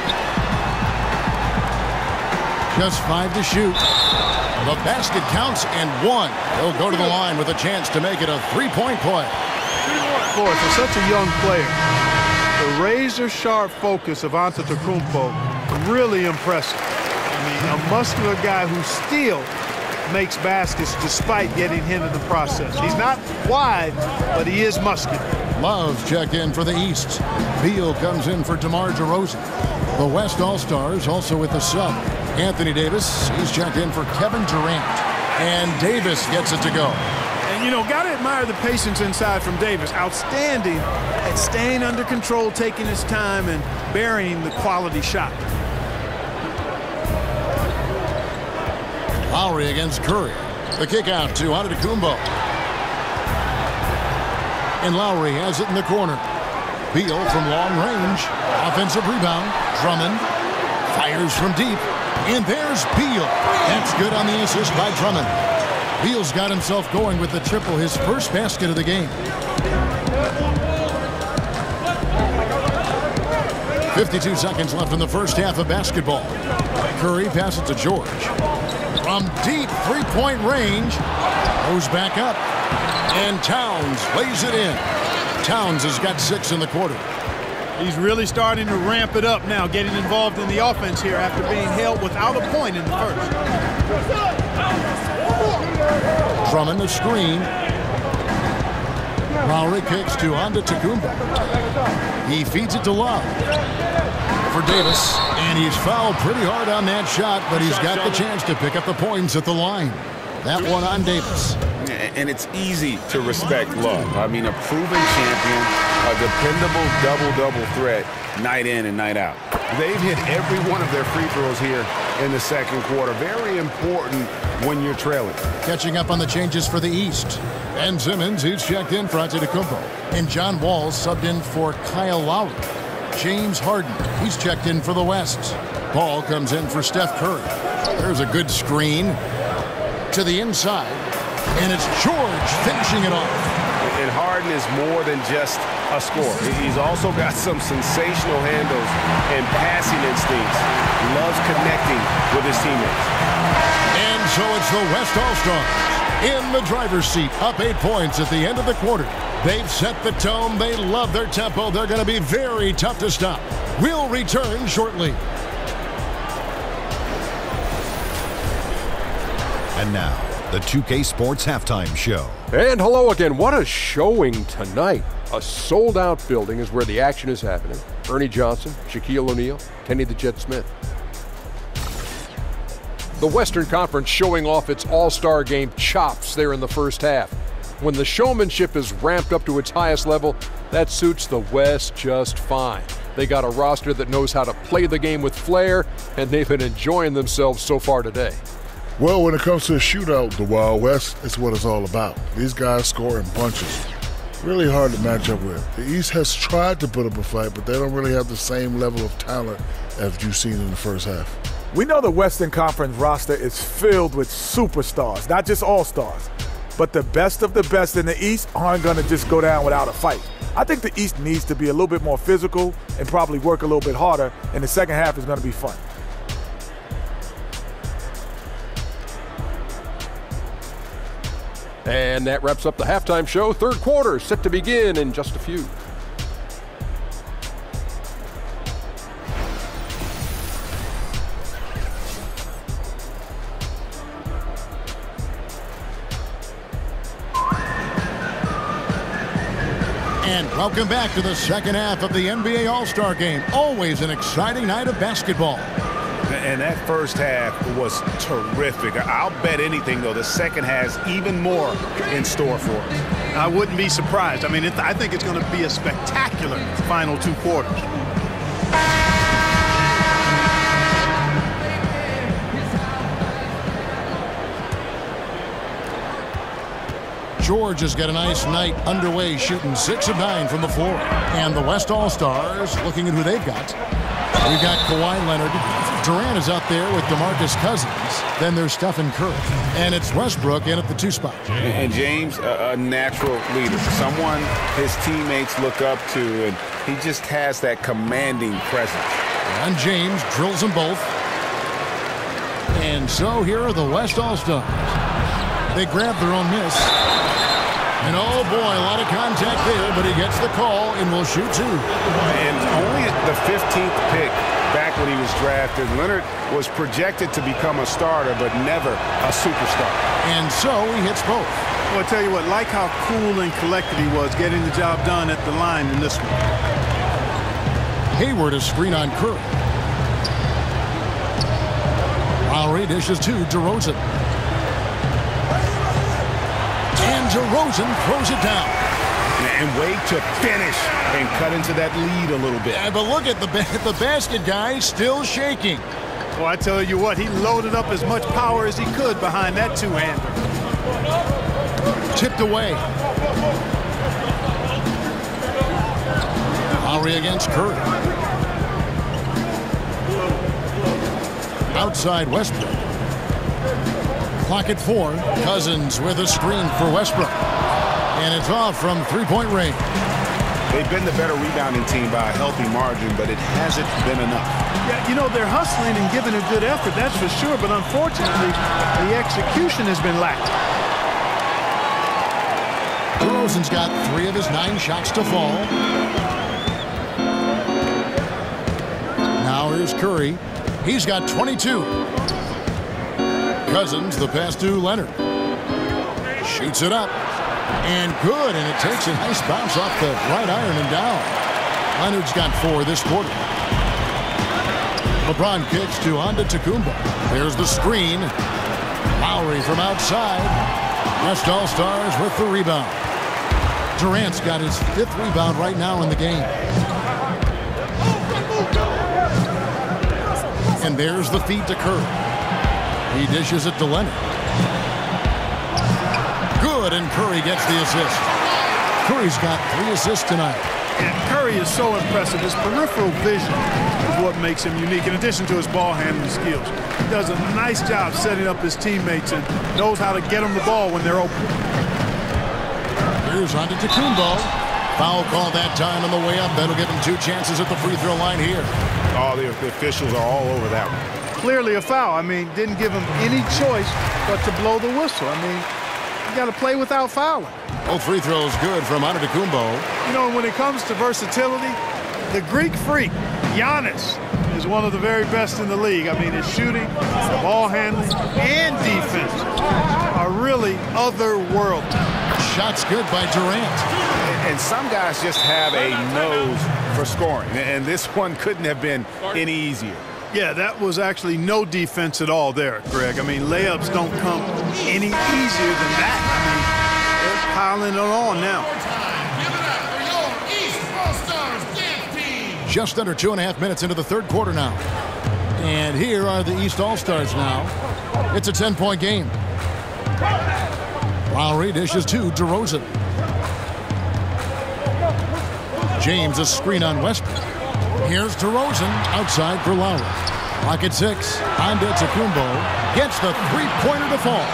Just 5 to shoot. The basket counts and 1. He'll go to the line with a chance to make it a 3-point play. Boy, for such a young player, the razor-sharp focus of Antetokounmpo, really impressive. A muscular guy who still makes baskets despite getting hit in the process. He's not wide, but he is muscular. Love checked in for the East. Beal comes in for DeMar DeRozan. The West All-Stars also with the sub. Anthony Davis, he's checked in for Kevin Durant. And Davis gets it to go. And, got to admire the patience inside from Davis. Outstanding at staying under control, taking his time, and burying the quality shot. Lowry against Curry. The kick out to Antetokounmpo. And Lowry has it in the corner. Beal from long range. Offensive rebound. Drummond fires from deep. And there's Beal. That's good on the assist by Drummond. Beal's got himself going with the triple, his first basket of the game. 52 seconds left in the first half of basketball. Curry passes to George. From deep three-point range. Goes back up. And Towns lays it in. Towns has got 6 in the quarter. He's really starting to ramp it up now, getting involved in the offense here after being held without a point in the first. Drummond the screen. Lowry kicks to Antetokounmpo. He feeds it to Love. For Davis, and he's fouled pretty hard on that shot, but he's got the chance to pick up the points at the line. That one on Davis. And it's easy to respect Love. A proven champion, a dependable double-double threat night in and night out. They've hit every one of their free throws here in the second quarter. Very important when you're trailing. Catching up on the changes for the East. Ben Simmons, he's checked in for Antetokounmpo. And John Wall subbed in for Kyle Lowry. James Harden, he's checked in for the West. Paul comes in for Steph Curry. There's a good screen to the inside. And it's George finishing it off. And Harden is more than just a scorer. He's also got some sensational handles and passing instincts. Loves connecting with his teammates. And so it's the West All-Stars in the driver's seat, up 8 points at the end of the quarter. They've set the tone. They love their tempo. They're going to be very tough to stop. We'll return shortly. And now, the 2K Sports Halftime Show. And hello again. What a showing tonight. A sold-out building is where the action is happening. Ernie Johnson, Shaquille O'Neal, Kenny the Jet Smith. The Western Conference showing off its all-star game chops there in the first half. When the showmanship is ramped up to its highest level, that suits the West just fine. They got a roster that knows how to play the game with flair, and they've been enjoying themselves so far today. Well, when it comes to a shootout, the Wild West is what it's all about. These guys score in bunches. Really hard to match up with. The East has tried to put up a fight, but they don't really have the same level of talent as you've seen in the first half. We know the Western Conference roster is filled with superstars, not just all-stars. But the best of the best in the East aren't going to just go down without a fight. I think the East needs to be a little bit more physical and probably work a little bit harder, and the second half is going to be fun. And that wraps up the halftime show. Third quarter set to begin in just a few. And welcome back to the second half of the NBA All-Star Game. Always an exciting night of basketball. And that first half was terrific. I'll bet anything, though, the second has even more in store for us. I wouldn't be surprised. I mean, I think it's going to be a spectacular final two quarters. George has got a nice night underway, shooting 6 of 9 from the floor. And the West All-Stars, looking at who they've got. We've got Kawhi Leonard. Durant is out there with DeMarcus Cousins. Then there's Stephen Curry. And it's Westbrook in at the 2 spot. And James, a natural leader. Someone his teammates look up to, and he just has that commanding presence. And James drills them both. And so here are the West All-Stars. They grab their own miss. And oh boy, a lot of contact there, but he gets the call and will shoot 2. And only the 15th pick back when he was drafted. Leonard was projected to become a starter, but never a superstar. And so he hits both. Well, I tell you what, like how cool and collected he was getting the job done at the line in this one. Hayward is screen on Curry. Lowry dishes to DeRozan. And DeRozan throws it down. And wait to finish and cut into that lead a little bit. Yeah, but look at the basket guy still shaking. Well, I tell you what, he loaded up as much power as he could behind that two-hander. Tipped away. Lowry against Curry. Outside Westbrook. Clock at 4. Cousins with a screen for Westbrook. And it's off from three-point range. They've been the better rebounding team by a healthy margin, but it hasn't been enough. Yeah, you know, they're hustling and giving a good effort, that's for sure, but unfortunately, the execution has been lacking. DeRozan's got 3 of his 9 shots to fall. Now here's Curry. He's got 22. Cousins, the pass to Leonard. Shoots it up. And good, and it takes a nice bounce off the right iron and down. Leonard's got 4 this quarter. LeBron kicks to Antetokounmpo. There's the screen. Lowry from outside. West All-Stars with the rebound. Durant's got his 5th rebound right now in the game. And there's the feed to Curry. He dishes it to Leonard. Good, and Curry gets the assist. Curry's got 3 assists tonight. And Curry is so impressive. His peripheral vision is what makes him unique, in addition to his ball handling skills. He does a nice job setting up his teammates and knows how to get them the ball when they're open. Here's Antetokounmpo. Foul call that time on the way up. That'll give him 2 chances at the free throw line here. Oh, the officials are all over that one. Clearly a foul. I mean, didn't give him any choice but to blow the whistle. I mean, you got to play without fouling. Both free throws good from Antetokounmpo. You know, when it comes to versatility, the Greek freak, Giannis, is one of the very best in the league. I mean, his shooting, ball handling, and defense are really otherworldly. Shots good by Durant. And some guys just have a nose for scoring, and this one couldn't have been any easier. Yeah, that was actually no defense at all there, Greg. I mean, layups don't come any easier than that. I mean, they're piling it on now. Just under 2.5 minutes into the 3rd quarter now. And here are the East All-Stars now. It's a 10-point game. Lowry dishes to DeRozan. James a screen on Westbrook. Here's DeRozan outside for Lowry. Clock at 6. Antetokounmpo gets the 3-pointer to fall.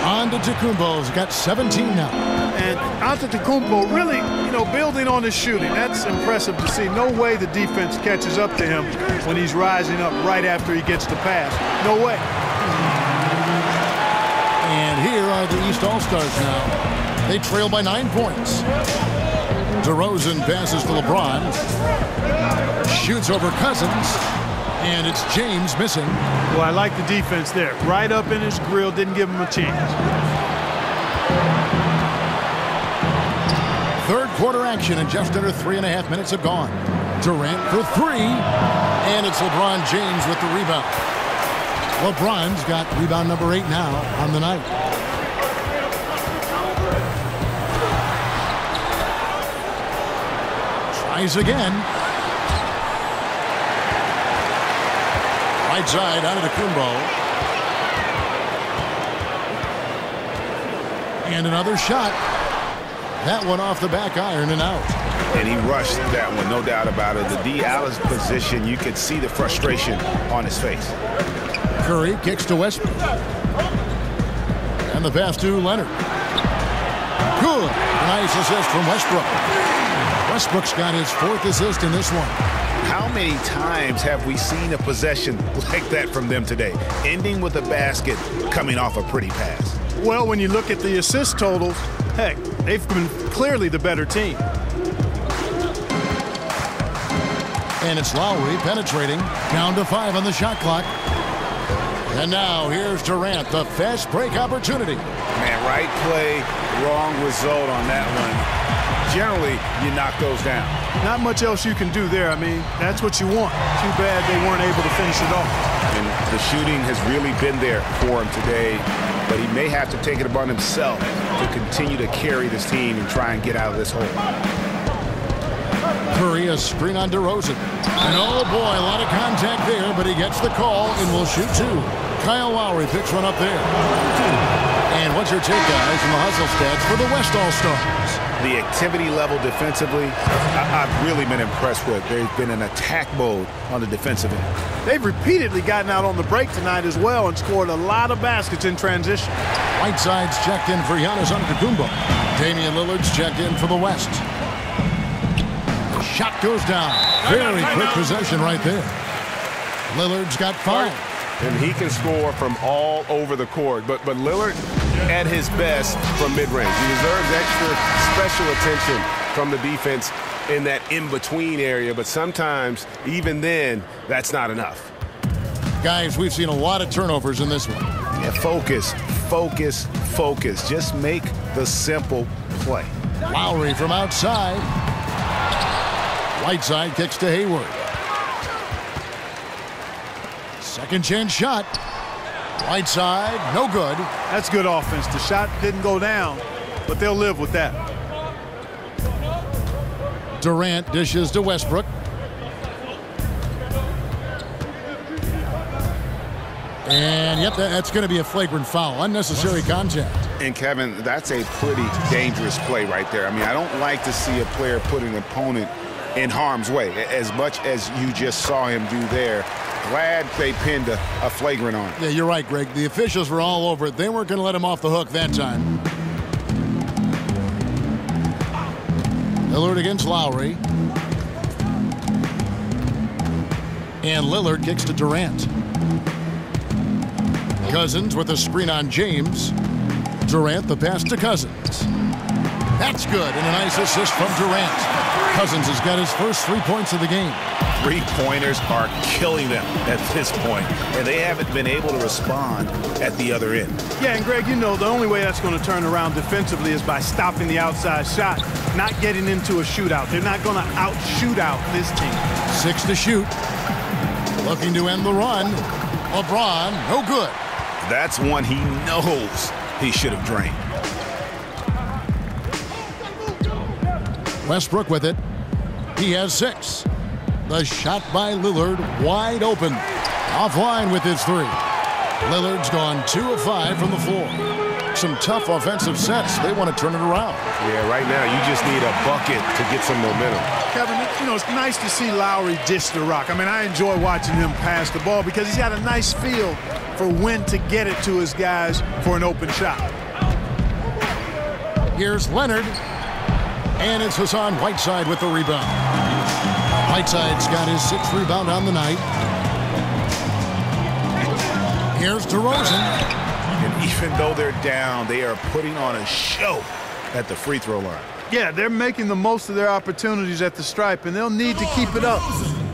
Antetokounmpo's got 17 now. And Antetokounmpo really, you know, building on his shooting. That's impressive to see. No way the defense catches up to him when he's rising up right after he gets the pass. No way. And here are the East All-Stars now. They trail by 9 points. DeRozan passes to LeBron. Shoots over Cousins. And it's James missing. Well, I like the defense there. Right up in his grill, didn't give him a chance. Third quarter action and just under 3.5 minutes have gone. Durant for three, and it's LeBron James with the rebound. LeBron's got rebound number 8 now on the night. Tries again. Right side out of the Kumbo. And another shot. That one off the back iron and out. And he rushed that one, no doubt about it. The D. Alice position, you could see the frustration on his face. Curry kicks to Westbrook. And the pass to Leonard. Good. Nice assist from Westbrook. Westbrook's got his 4th assist in this one. How many times have we seen a possession like that from them today? Ending with a basket, coming off a pretty pass. Well, when you look at the assist totals, heck, they've been clearly the better team. And it's Lowry penetrating. Down to 5 on the shot clock. And now here's Durant, the fast break opportunity. Man, right play, wrong result on that one. Generally, you knock those down. Not much else you can do there. I mean, that's what you want. Too bad they weren't able to finish it off. And the shooting has really been there for him today, but he may have to take it upon himself to continue to carry this team and try and get out of this hole. Curry, a screen on DeRozan. And oh boy, a lot of contact there, but he gets the call and will shoot 2. Kyle Lowry picks one up there. And what's your take, guys, from the hustle stats for the West All-Stars? The activity level defensively, I've really been impressed with. They've been in attack mode on the defensive end. They've repeatedly gotten out on the break tonight as well and scored a lot of baskets in transition. Whiteside's checked in for Giannis Antetokounmpo. Damian Lillard's checked in for the West. The shot goes down. Very quick possession right there. Lillard's got 5. And he can score from all over the court. But Lillard at his best from mid-range. He deserves extra special attention from the defense in that in-between area. But sometimes, even then, that's not enough. Guys, we've seen a lot of turnovers in this one. Yeah, focus, focus, focus. Just make the simple play. Lowry from outside. Whiteside kicks to Hayward. Second chance shot. Whiteside, no good. That's good offense. The shot didn't go down, but they'll live with that. Durant dishes to Westbrook. And yep, that's going to be a flagrant foul. Unnecessary contact. And Kevin, that's a pretty dangerous play right there. I mean, I don't like to see a player put an opponent in harm's way as much as you just saw him do there. Glad they pinned a flagrant on it. Yeah, you're right, Greg. The officials were all over it. They weren't going to let him off the hook that time. Lillard against Lowry. And Lillard kicks to Durant. Cousins with a screen on James. Durant the pass to Cousins. That's good, and a nice assist from Durant. Cousins has got his first 3 points of the game. 3-pointers are killing them at this point, and they haven't been able to respond at the other end. Yeah, and Greg, you know, the only way that's going to turn around defensively is by stopping the outside shot, not getting into a shootout. They're not going to out-shoot out this team. 6 to shoot. Looking to end the run. LeBron, no good. That's one he knows he should have drained. Westbrook with it. He has 6. The shot by Lillard wide open. Offline with his 3. Lillard's gone 2 of 5 from the floor. Some tough offensive sets. They want to turn it around. Yeah, right now you just need a bucket to get some momentum. Kevin, you know, it's nice to see Lowry dish the rock. I mean, I enjoy watching him pass the ball because he's got a nice feel for when to get it to his guys for an open shot. Here's Leonard. And it's Hassan Whiteside with the rebound. Whiteside's got his 6th rebound on the night. Here's DeRozan. And even though they're down, they are putting on a show at the free throw line. Yeah, they're making the most of their opportunities at the stripe, and they'll need to keep it up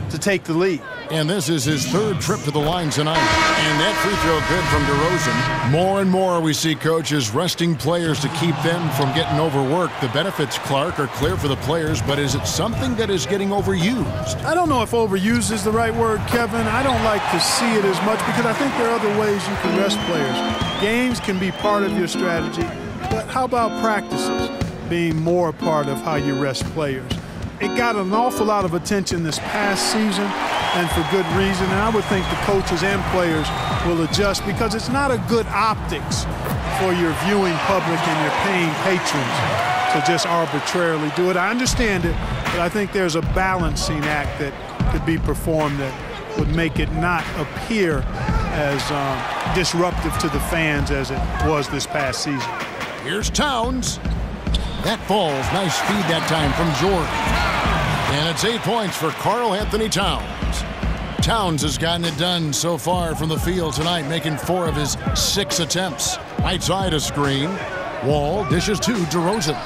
to take the lead. And this is his third trip to the line tonight. And that free throw good from DeRozan. More and more we see coaches resting players to keep them from getting overworked. The benefits, Clark, are clear for the players, but is it something that is getting overused? I don't know if overused is the right word, Kevin. I don't like to see it as much because I think there are other ways you can rest players. Games can be part of your strategy, but how about practices being more a part of how you rest players? It got an awful lot of attention this past season, and for good reason, and I would think the coaches and players will adjust because it's not a good optics for your viewing public and your paying patrons to just arbitrarily do it. I understand it, but I think there's a balancing act that could be performed that would make it not appear as disruptive to the fans as it was this past season. Here's Towns. That falls. Nice speed that time from George. And it's 8 points for Karl Anthony Towns. Towns has gotten it done so far from the field tonight, making 4 of his 6 attempts. Right side a screen. Wall dishes to DeRozan.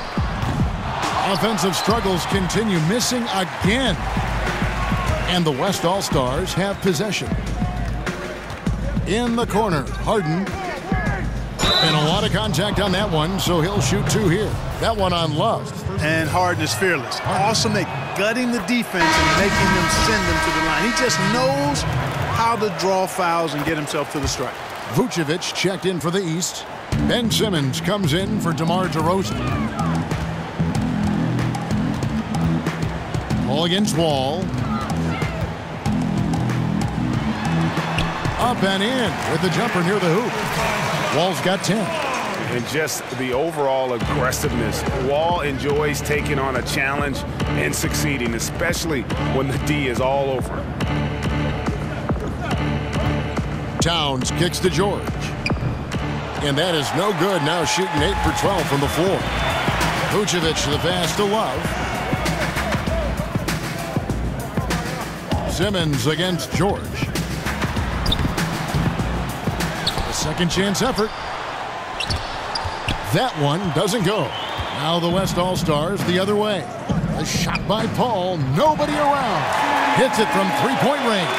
Offensive struggles continue, missing again. And the West All-Stars have possession. In the corner, Harden. And a lot of contact on that one, so he'll shoot 2 here. That one on Love. And Harden is fearless. Awesome at gutting the defense and making them send them to the line. He just knows how to draw fouls and get himself to the strike. Vucevic checked in for the East. Ben Simmons comes in for DeMar DeRozan. Ball against Wall. Up and in with the jumper near the hoop. Wall's got 10. And just the overall aggressiveness. Wall enjoys taking on a challenge and succeeding, especially when the D is all over. Towns kicks to George. And that is no good. Now shooting 8 for 12 from the floor. Vucevic to the pass to Love. Simmons against George. A second chance effort. That one doesn't go. Now the West All-Stars the other way. A shot by Paul. Nobody around. Hits it from three-point range.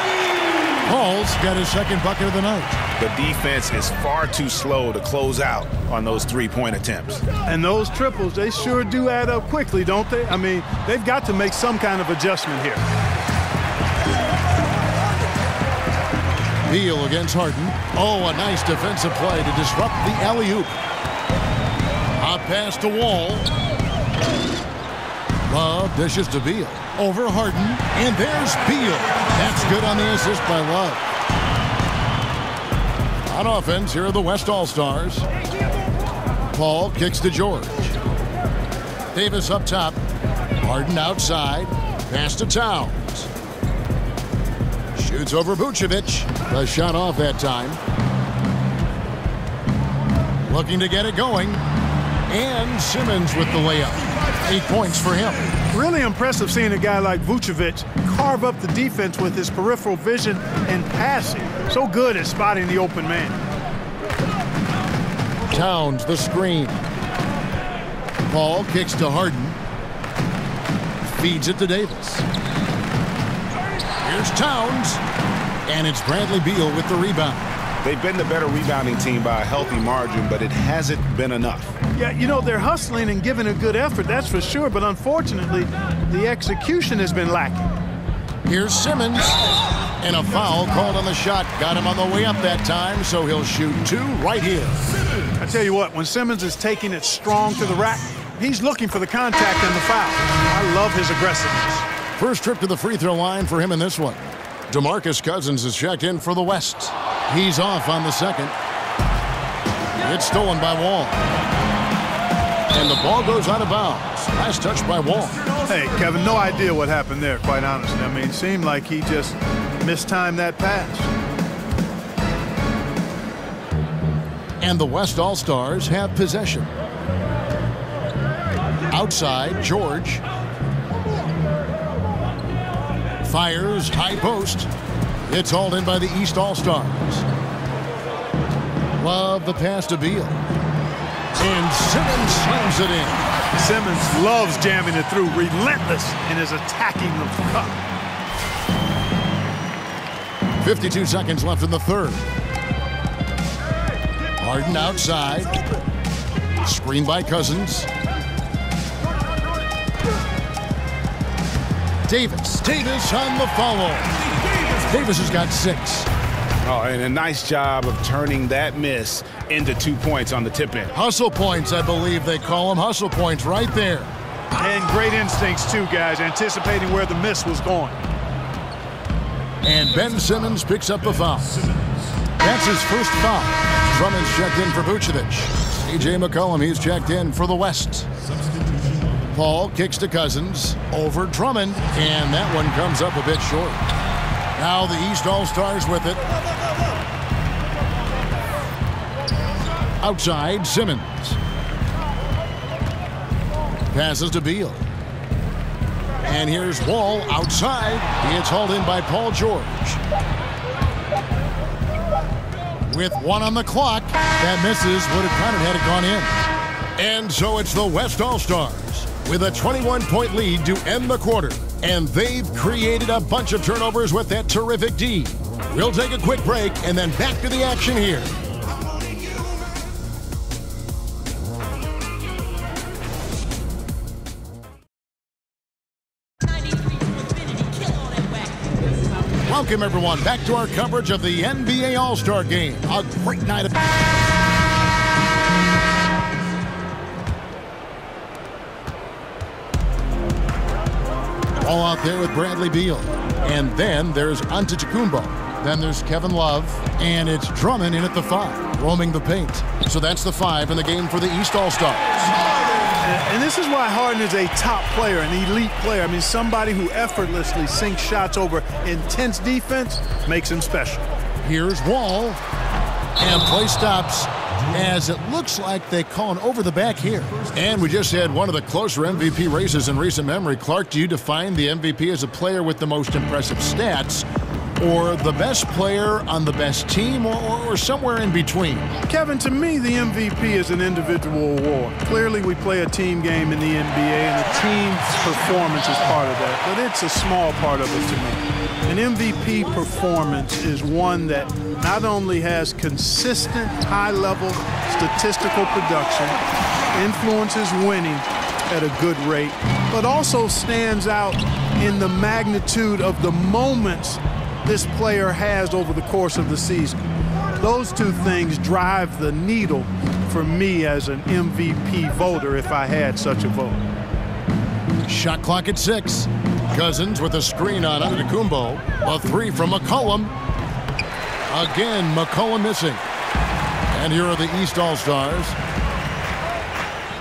Paul's got his second bucket of the night. The defense is far too slow to close out on those three-point attempts. And those triples, they sure do add up quickly, don't they? I mean, they've got to make some kind of adjustment here. Beal against Harden. Oh, a nice defensive play to disrupt the alley-oop. Hot pass to Wall. Love dishes to Beal. Over Harden. And there's Beal. That's good on the assist by Love. On offense, here are the West All-Stars. Paul kicks to George. Davis up top. Harden outside. Pass to Towns. Shoots over Vucevic. The shot off that time. Looking to get it going. And Simmons with the layup. 8 points for him. Really impressive seeing a guy like Vucevic carve up the defense with his peripheral vision and passing. So good at spotting the open man. Towns the screen. Paul kicks to Harden. Feeds it to Davis. Here's Towns. And it's Bradley Beal with the rebound. They've been the better rebounding team by a healthy margin, but it hasn't been enough. Yeah, you know, they're hustling and giving a good effort, that's for sure, but unfortunately, the execution has been lacking. Here's Simmons. And a foul called on the shot. Got him on the way up that time, so he'll shoot 2 right here. I tell you what, when Simmons is taking it strong to the rack, he's looking for the contact and the foul. I love his aggressiveness. First trip to the free throw line for him in this one. DeMarcus Cousins is checked in for the West. He's off on the second. It's stolen by Wall. And the ball goes out of bounds. Last touch by Wall. Hey, Kevin, no idea what happened there, quite honestly. I mean, it seemed like he just mistimed that pass. And the West All-Stars have possession. Outside, George. Fires, high post. It's hauled in by the East All-Stars. Love the pass to Beal. And Simmons slams it in. Simmons loves jamming it through, relentless in his attacking of the cup. 52 seconds left in the third. Harden outside. Screen by Cousins. Davis on the follow. Davis has got 6. Oh, and a nice job of turning that miss into 2 points on the tip-in. Hustle points, I believe they call them. Hustle points right there. And great instincts, too, guys, anticipating where the miss was going. And Ben Simmons picks up the foul. That's his first foul. Drummond's checked in for Vucevic. C.J. McCollum, he's checked in for the West. Paul kicks to Cousins, over Drummond, and that one comes up a bit short. Now the East All-Stars with it. Outside, Simmons. Passes to Beal. And here's Wall outside. It's hauled in by Paul George. With 1 on the clock, that misses. Would have counted had it gone in. And so it's the West All-Stars with a 21-point lead to end the quarter. And they've created a bunch of turnovers with that terrific D. We'll take a quick break and then back to the action here. Welcome, everyone, back to our coverage of the NBA All-Star Game. A great night of... All out there with Bradley Beal. And then there's Antetokounmpo. Then there's Kevin Love. And it's Drummond in at the 5, roaming the paint. So that's the 5 in the game for the East All-Stars. And this is why Harden is a top player, an elite player. I mean, somebody who effortlessly sinks shots over intense defense makes him special. Here's Wall. And play stops as it looks like they call an over the back here. And we just had one of the closer MVP races in recent memory. Clark, do you define the MVP as a player with the most impressive stats, or the best player on the best team, or somewhere in between? Kevin, to me, the MVP is an individual award. Clearly, we play a team game in the NBA, and the team's performance is part of that, but it's a small part of it to me. An MVP performance is one that not only has consistent, high-level statistical production, influences winning at a good rate, but also stands out in the magnitude of the moments this player has over the course of the season. Those two things drive the needle for me as an MVP voter if I had such a vote. Shot clock at 6. Cousins with a screen on Antetokounmpo. A 3 from McCollum. Again, McCollum missing. And here are the East All-Stars.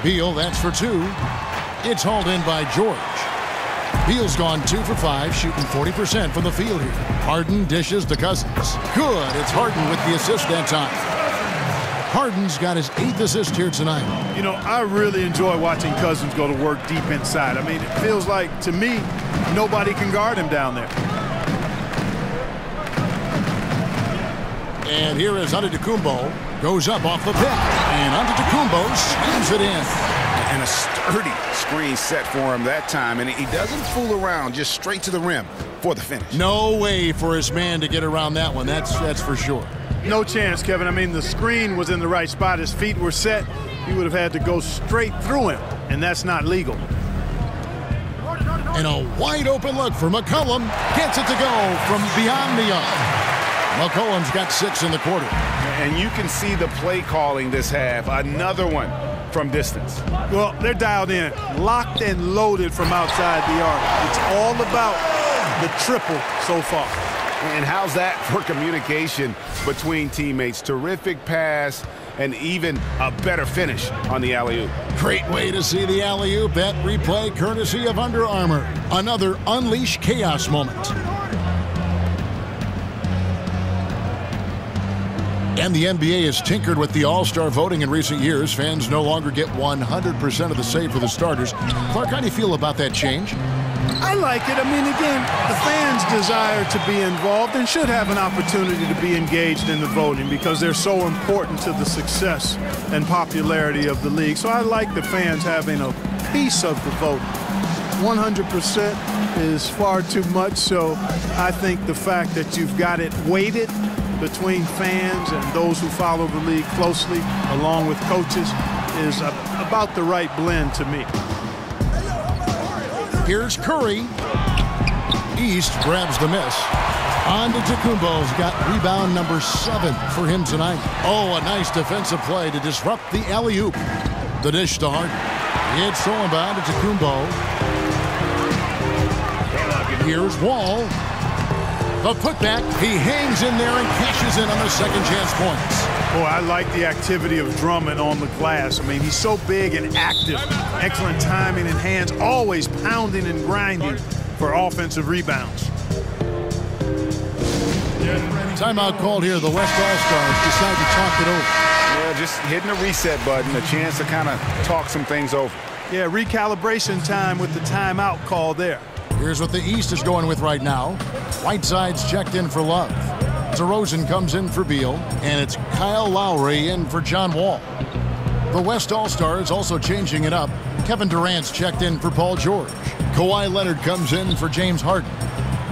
Beal, that's for 2. It's hauled in by George. Beal's gone 2 for 5, shooting 40% from the field here. Harden dishes to Cousins. Good. It's Harden with the assist that time. Harden's got his 8th assist here tonight. You know, I really enjoy watching Cousins go to work deep inside. I mean, it feels like, to me, nobody can guard him down there. And here is Antetokounmpo. Goes up off the pick. And Antetokounmpo slams it in. And a sturdy screen set for him that time. And he doesn't fool around, just straight to the rim for the finish. No way for his man to get around that one. That's for sure. No chance, Kevin. I mean, the screen was in the right spot. His feet were set. He would have had to go straight through him, and that's not legal. And a wide open look for McCollum. Gets it to go from beyond the arc. McCollum's got 6 in the quarter. And you can see the play calling this half. Another one from distance. Well, they're dialed in, locked and loaded from outside the arc. It's all about the triple so far. And how's that for communication between teammates? Terrific pass and even a better finish on the alley-oop. Great way to see the alley-oop. That replay courtesy of Under Armour. Another Unleash Chaos moment. And the NBA has tinkered with the All-Star voting in recent years. Fans no longer get 100% of the say for the starters. Clark, how do you feel about that change? I like it. I mean, again, the fans desire to be involved and should have an opportunity to be engaged in the voting because they're so important to the success and popularity of the league. So I like the fans having a piece of the vote. 100% is far too much, so I think the fact that you've got it weighted between fans and those who follow the league closely, along with coaches, is about the right blend to me. Here's Curry. East grabs the miss. On to Tacumbo's got rebound number 7 for him tonight. Oh, a nice defensive play to disrupt the alley-oop. The dish to Hart. It's stolen by to Tacumbo. Here's Wall. The putback. He hangs in there and cashes in on the second chance points. Boy, I like the activity of Drummond on the glass. I mean, he's so big and active. Excellent timing and hands, always pounding and grinding for offensive rebounds. Timeout called here. The West All-Stars decide to talk it over. Yeah, just hitting a reset button, a chance to kind of talk some things over. Yeah, recalibration time with the timeout call there. Here's what the East is going with right now. Whiteside's checked in for Love. DeRozan comes in for Beal, and it's Kyle Lowry in for John Wall. The West All-Stars also changing it up. Kevin Durant's checked in for Paul George. Kawhi Leonard comes in for James Harden.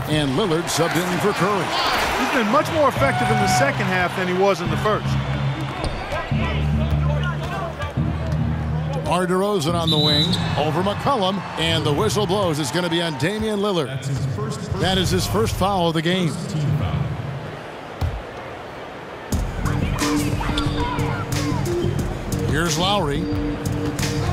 And Lillard subbed in for Curry. He's been much more effective in the second half than he was in the first. DeRozan on the wing over McCollum, and the whistle blows. It's going to be on Damian Lillard. That is his first foul of the game. Here's Lowry.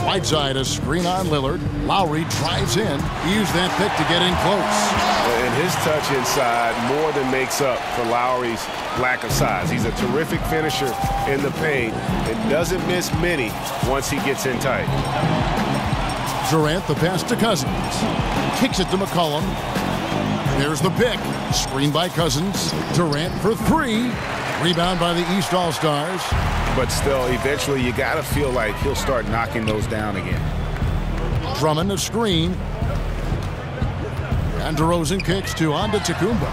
Whiteside a screen on Lillard. Lowry drives in. He used that pick to get in close. And his touch inside more than makes up for Lowry's lack of size. He's a terrific finisher in the paint and doesn't miss many once he gets in tight. Durant the pass to Cousins. Kicks it to McCollum. There's the pick. Screen by Cousins. Durant for 3. Rebound by the East All-Stars. But still, eventually you got to feel like he'll start knocking those down again. Drummond a screen. And DeRozan kicks to Antetokounmpo.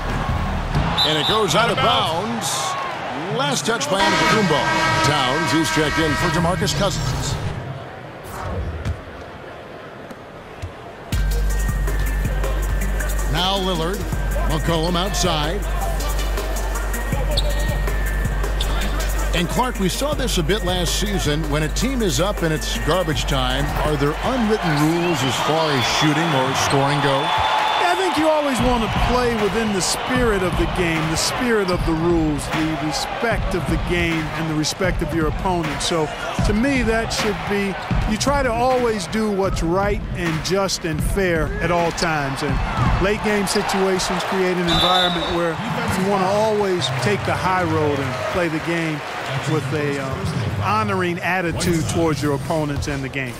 And it goes out of bounds. Last touch by Antetokounmpo. Towns, he's checked in for DeMarcus Cousins. Now Lillard. McCollum outside. And Clark, we saw this a bit last season. When a team is up and it's garbage time, are there unwritten rules as far as shooting or scoring go? Yeah, I think you always want to play within the spirit of the game, the spirit of the rules, the respect of the game, and the respect of your opponent. So to me, that should be, you try to always do what's right and just and fair at all times. And late game situations create an environment where you want to always take the high road and play the game with a honoring attitude towards your opponents and the game.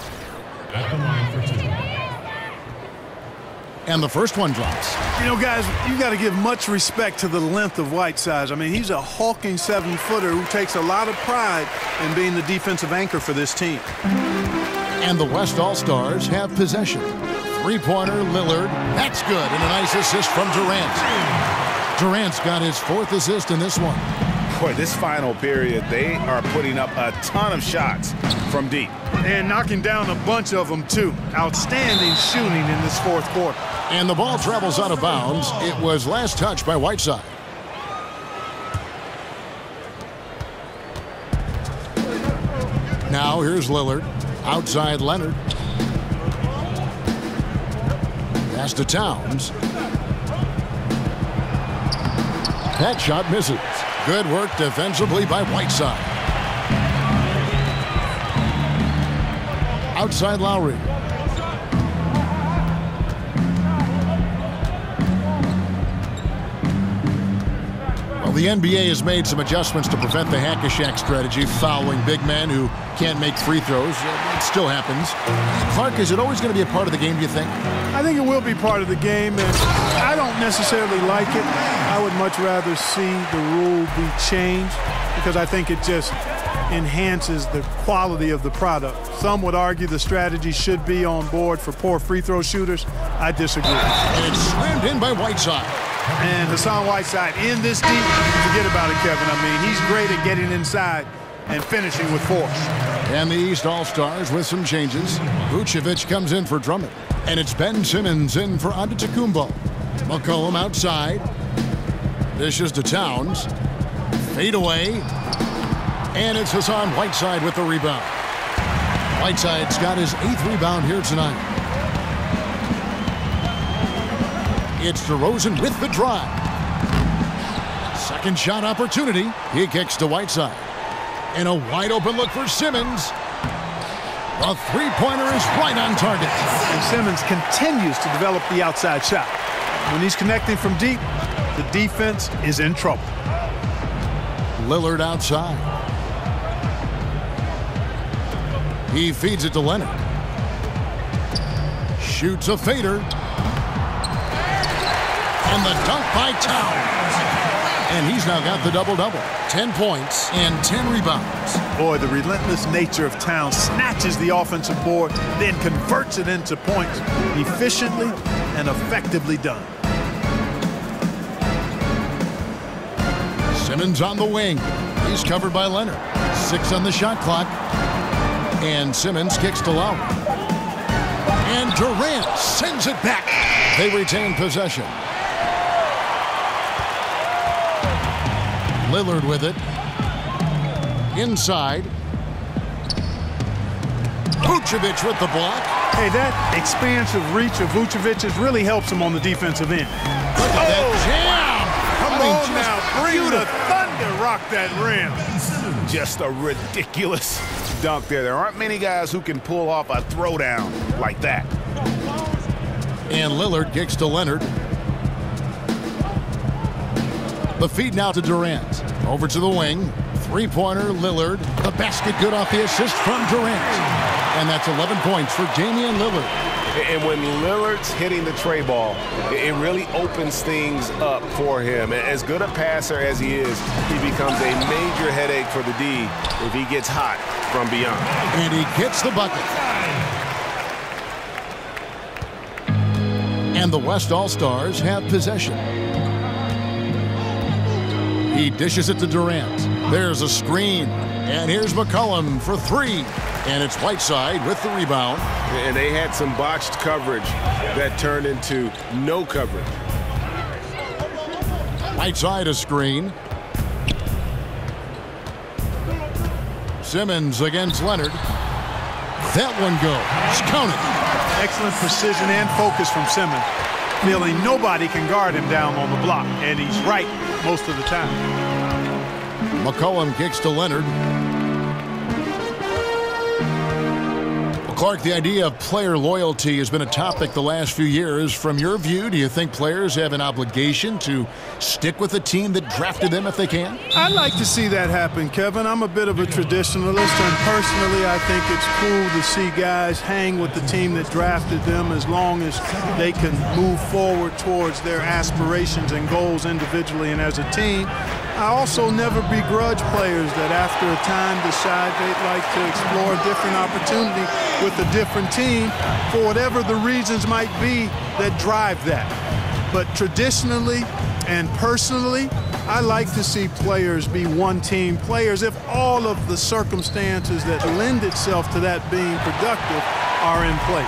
And the first one drops. You know, guys, you got to give much respect to the length of Whiteside. I mean, he's a hulking 7-footer who takes a lot of pride in being the defensive anchor for this team. And the West All-Stars have possession. Three-pointer, Lillard. That's good. And a nice assist from Durant. Durant's got his 4th assist in this one. Boy, this final period, they are putting up a ton of shots from deep. And knocking down a bunch of them, too. Outstanding shooting in this 4th quarter. And the ball travels out of bounds. It was last touched by Whiteside. Now here's Lillard. Outside Leonard. Pass to Towns. That shot misses. Good work defensively by Whiteside. Outside Lowry. Well, the NBA has made some adjustments to prevent the hack-a-shack strategy, fouling big men who can't make free throws. It still happens. Clark, is it always going to be a part of the game, do you think? I think it will be part of the game, and I don't necessarily like it. I would much rather see the rule be changed because I think it just enhances the quality of the product. Some would argue the strategy should be on board for poor free throw shooters. I disagree. And it's slammed in by Whiteside. And Hassan Whiteside in this deep, forget about it, Kevin. I mean, he's great at getting inside and finishing with force. And the East All-Stars with some changes. Vucevic comes in for Drummond. And it's Ben Simmons in for Antetokounmpo. McCollum outside. Dishes to Towns. Fade away. And it's Hassan Whiteside with the rebound. Whiteside's got his 8th rebound here tonight. It's DeRozan with the drive. Second shot opportunity. He kicks to Whiteside. And a wide open look for Simmons. The three-pointer is right on target. And Simmons continues to develop the outside shot. When he's connecting from deep, the defense is in trouble. Lillard outside. He feeds it to Leonard. Shoots a fader. And the dunk by Towns. And he's now got the double-double. 10 points and 10 rebounds. Boy, the relentless nature of Towns snatches the offensive board, then converts it into points. Efficiently and effectively done. Simmons on the wing. He's covered by Leonard. 6 on the shot clock. And Simmons kicks to Lowry. And Durant sends it back. They retain possession. Lillard with it. Inside. Vucevic with the block. Hey, that expansive reach of Vucevic's really helps him on the defensive end. Look at that jam. Come on now, bring the thunder, rock that rim. Just a ridiculous dunk there. There aren't many guys who can pull off a throwdown like that. And Lillard kicks to Leonard. The feed now to Durant. Over to the wing. Three-pointer, Lillard. The basket good off the assist from Durant. And that's 11 points for Damian Lillard. And when Lillard's hitting the tray ball, it really opens things up for him. As good a passer as he is, he becomes a major headache for the D if he gets hot from beyond. And he gets the bucket. And the West All-Stars have possession. He dishes it to Durant. There's a screen. And here's McCollum for 3. And it's Whiteside with the rebound. And they had some botched coverage that turned into no coverage. Whiteside a screen. Simmons against Leonard. That one goes. Count it. Excellent precision and focus from Simmons. Feeling nobody can guard him down on the block. And he's right most of the time. McCollum kicks to Leonard. Clark, the idea of player loyalty has been a topic the last few years. From your view, do you think players have an obligation to stick with the team that drafted them if they can? I'd like to see that happen, Kevin. I'm a bit of a traditionalist, and personally, I think it's cool to see guys hang with the team that drafted them as long as they can move forward towards their aspirations and goals individually and as a team. I also never begrudge players that after a time decide they'd like to explore a different opportunity with a different team for whatever the reasons might be that drive that. But traditionally and personally, I like to see players be one-team players if all of the circumstances that lend itself to that being productive are in place.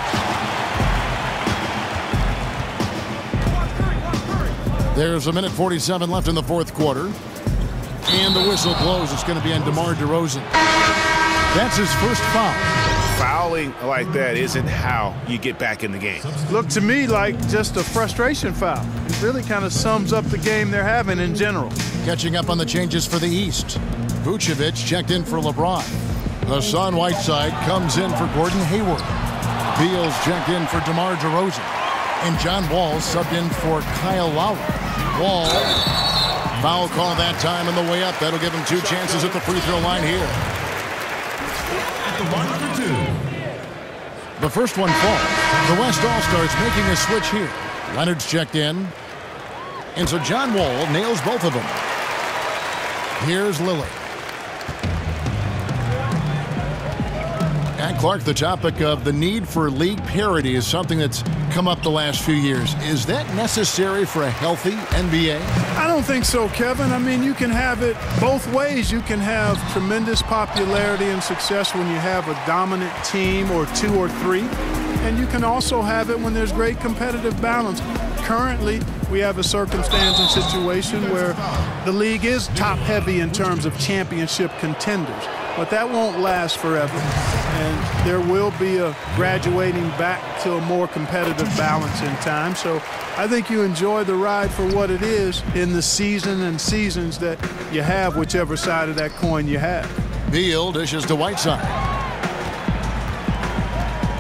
There's 1:47 left in the fourth quarter. And the whistle blows. It's going to be on DeMar DeRozan. That's his first foul. Fouling like that isn't how you get back in the game. Looked to me like just a frustration foul. It really kind of sums up the game they're having in general. Catching up on the changes for the East. Vucevic checked in for LeBron. Hassan Whiteside comes in for Gordon Hayward. Beals checked in for DeMar DeRozan. And John Wall subbed in for Kyle Lowry. Wall. Foul call that time on the way up. That'll give him 2 chances at the free throw line here. At the line for 2. The first one falls. The West All-Stars making a switch here. Leonard's checked in. And so John Wall nails both of them. Here's Lillard. And Clark, the topic of the need for league parity is something that's come up the last few years. Is that necessary for a healthy NBA? I don't think so, Kevin. I mean, you can have it both ways. You can have tremendous popularity and success when you have a dominant team or 2 or 3. and you can also have it when there's great competitive balance. Currently, we have a circumstance and situation where the league is top-heavy in terms of championship contenders, but that won't last forever, and there will be a graduating back to a more competitive balance in time. So I think you enjoy the ride for what it is in the season and seasons that you have, whichever side of that coin you have. Beal dishes to Whiteside.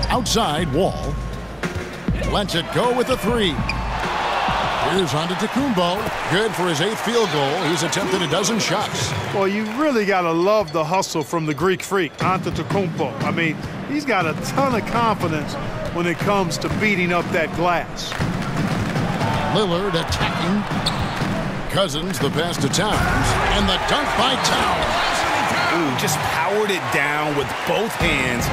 Outside, Wall. Lets it go with the three. Here's on to Tecumbo. Good for his 8th field goal. He's attempted a dozen shots. Well, you really got to love the hustle from the Greek freak, Antetokounmpo. I mean, he's got a ton of confidence when it comes to beating up that glass. Lillard attacking. Cousins the pass to Towns. And the dunk by Towns. Ooh, just powered it down with both hands.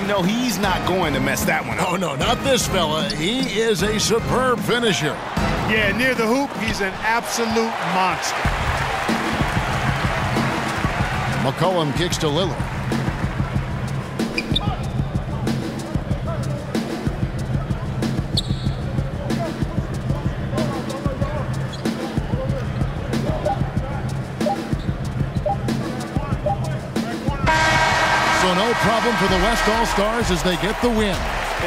You know he's not going to mess that one up. Oh, no, not this fella. He is a superb finisher. Yeah, near the hoop, he's an absolute monster. McCollum kicks to Lillard. So no problem for the West All-Stars as they get the win.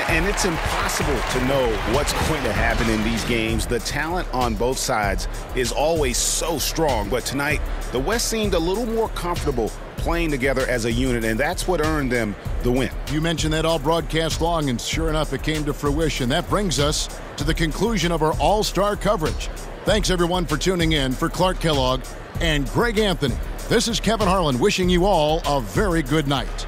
And it's impossible to know what's going to happen in these games. The talent on both sides is always so strong. But tonight, the West seemed a little more comfortable playing together as a unit, and that's what earned them the win. You mentioned that all broadcast long, and sure enough, it came to fruition. That brings us to the conclusion of our All-Star coverage. Thanks, everyone, for tuning in. For Clark Kellogg and Greg Anthony, this is Kevin Harlan wishing you all a very good night.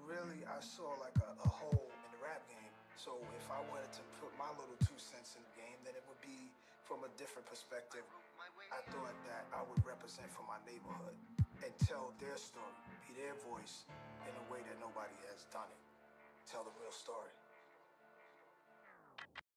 Really, I saw like a hole in the rap game. So if I wanted to put my little 2 cents in the game, then it would be from a different perspective. I thought that I would represent for my neighborhood and tell their story, be their voice in a way that nobody has done it. Tell the real story.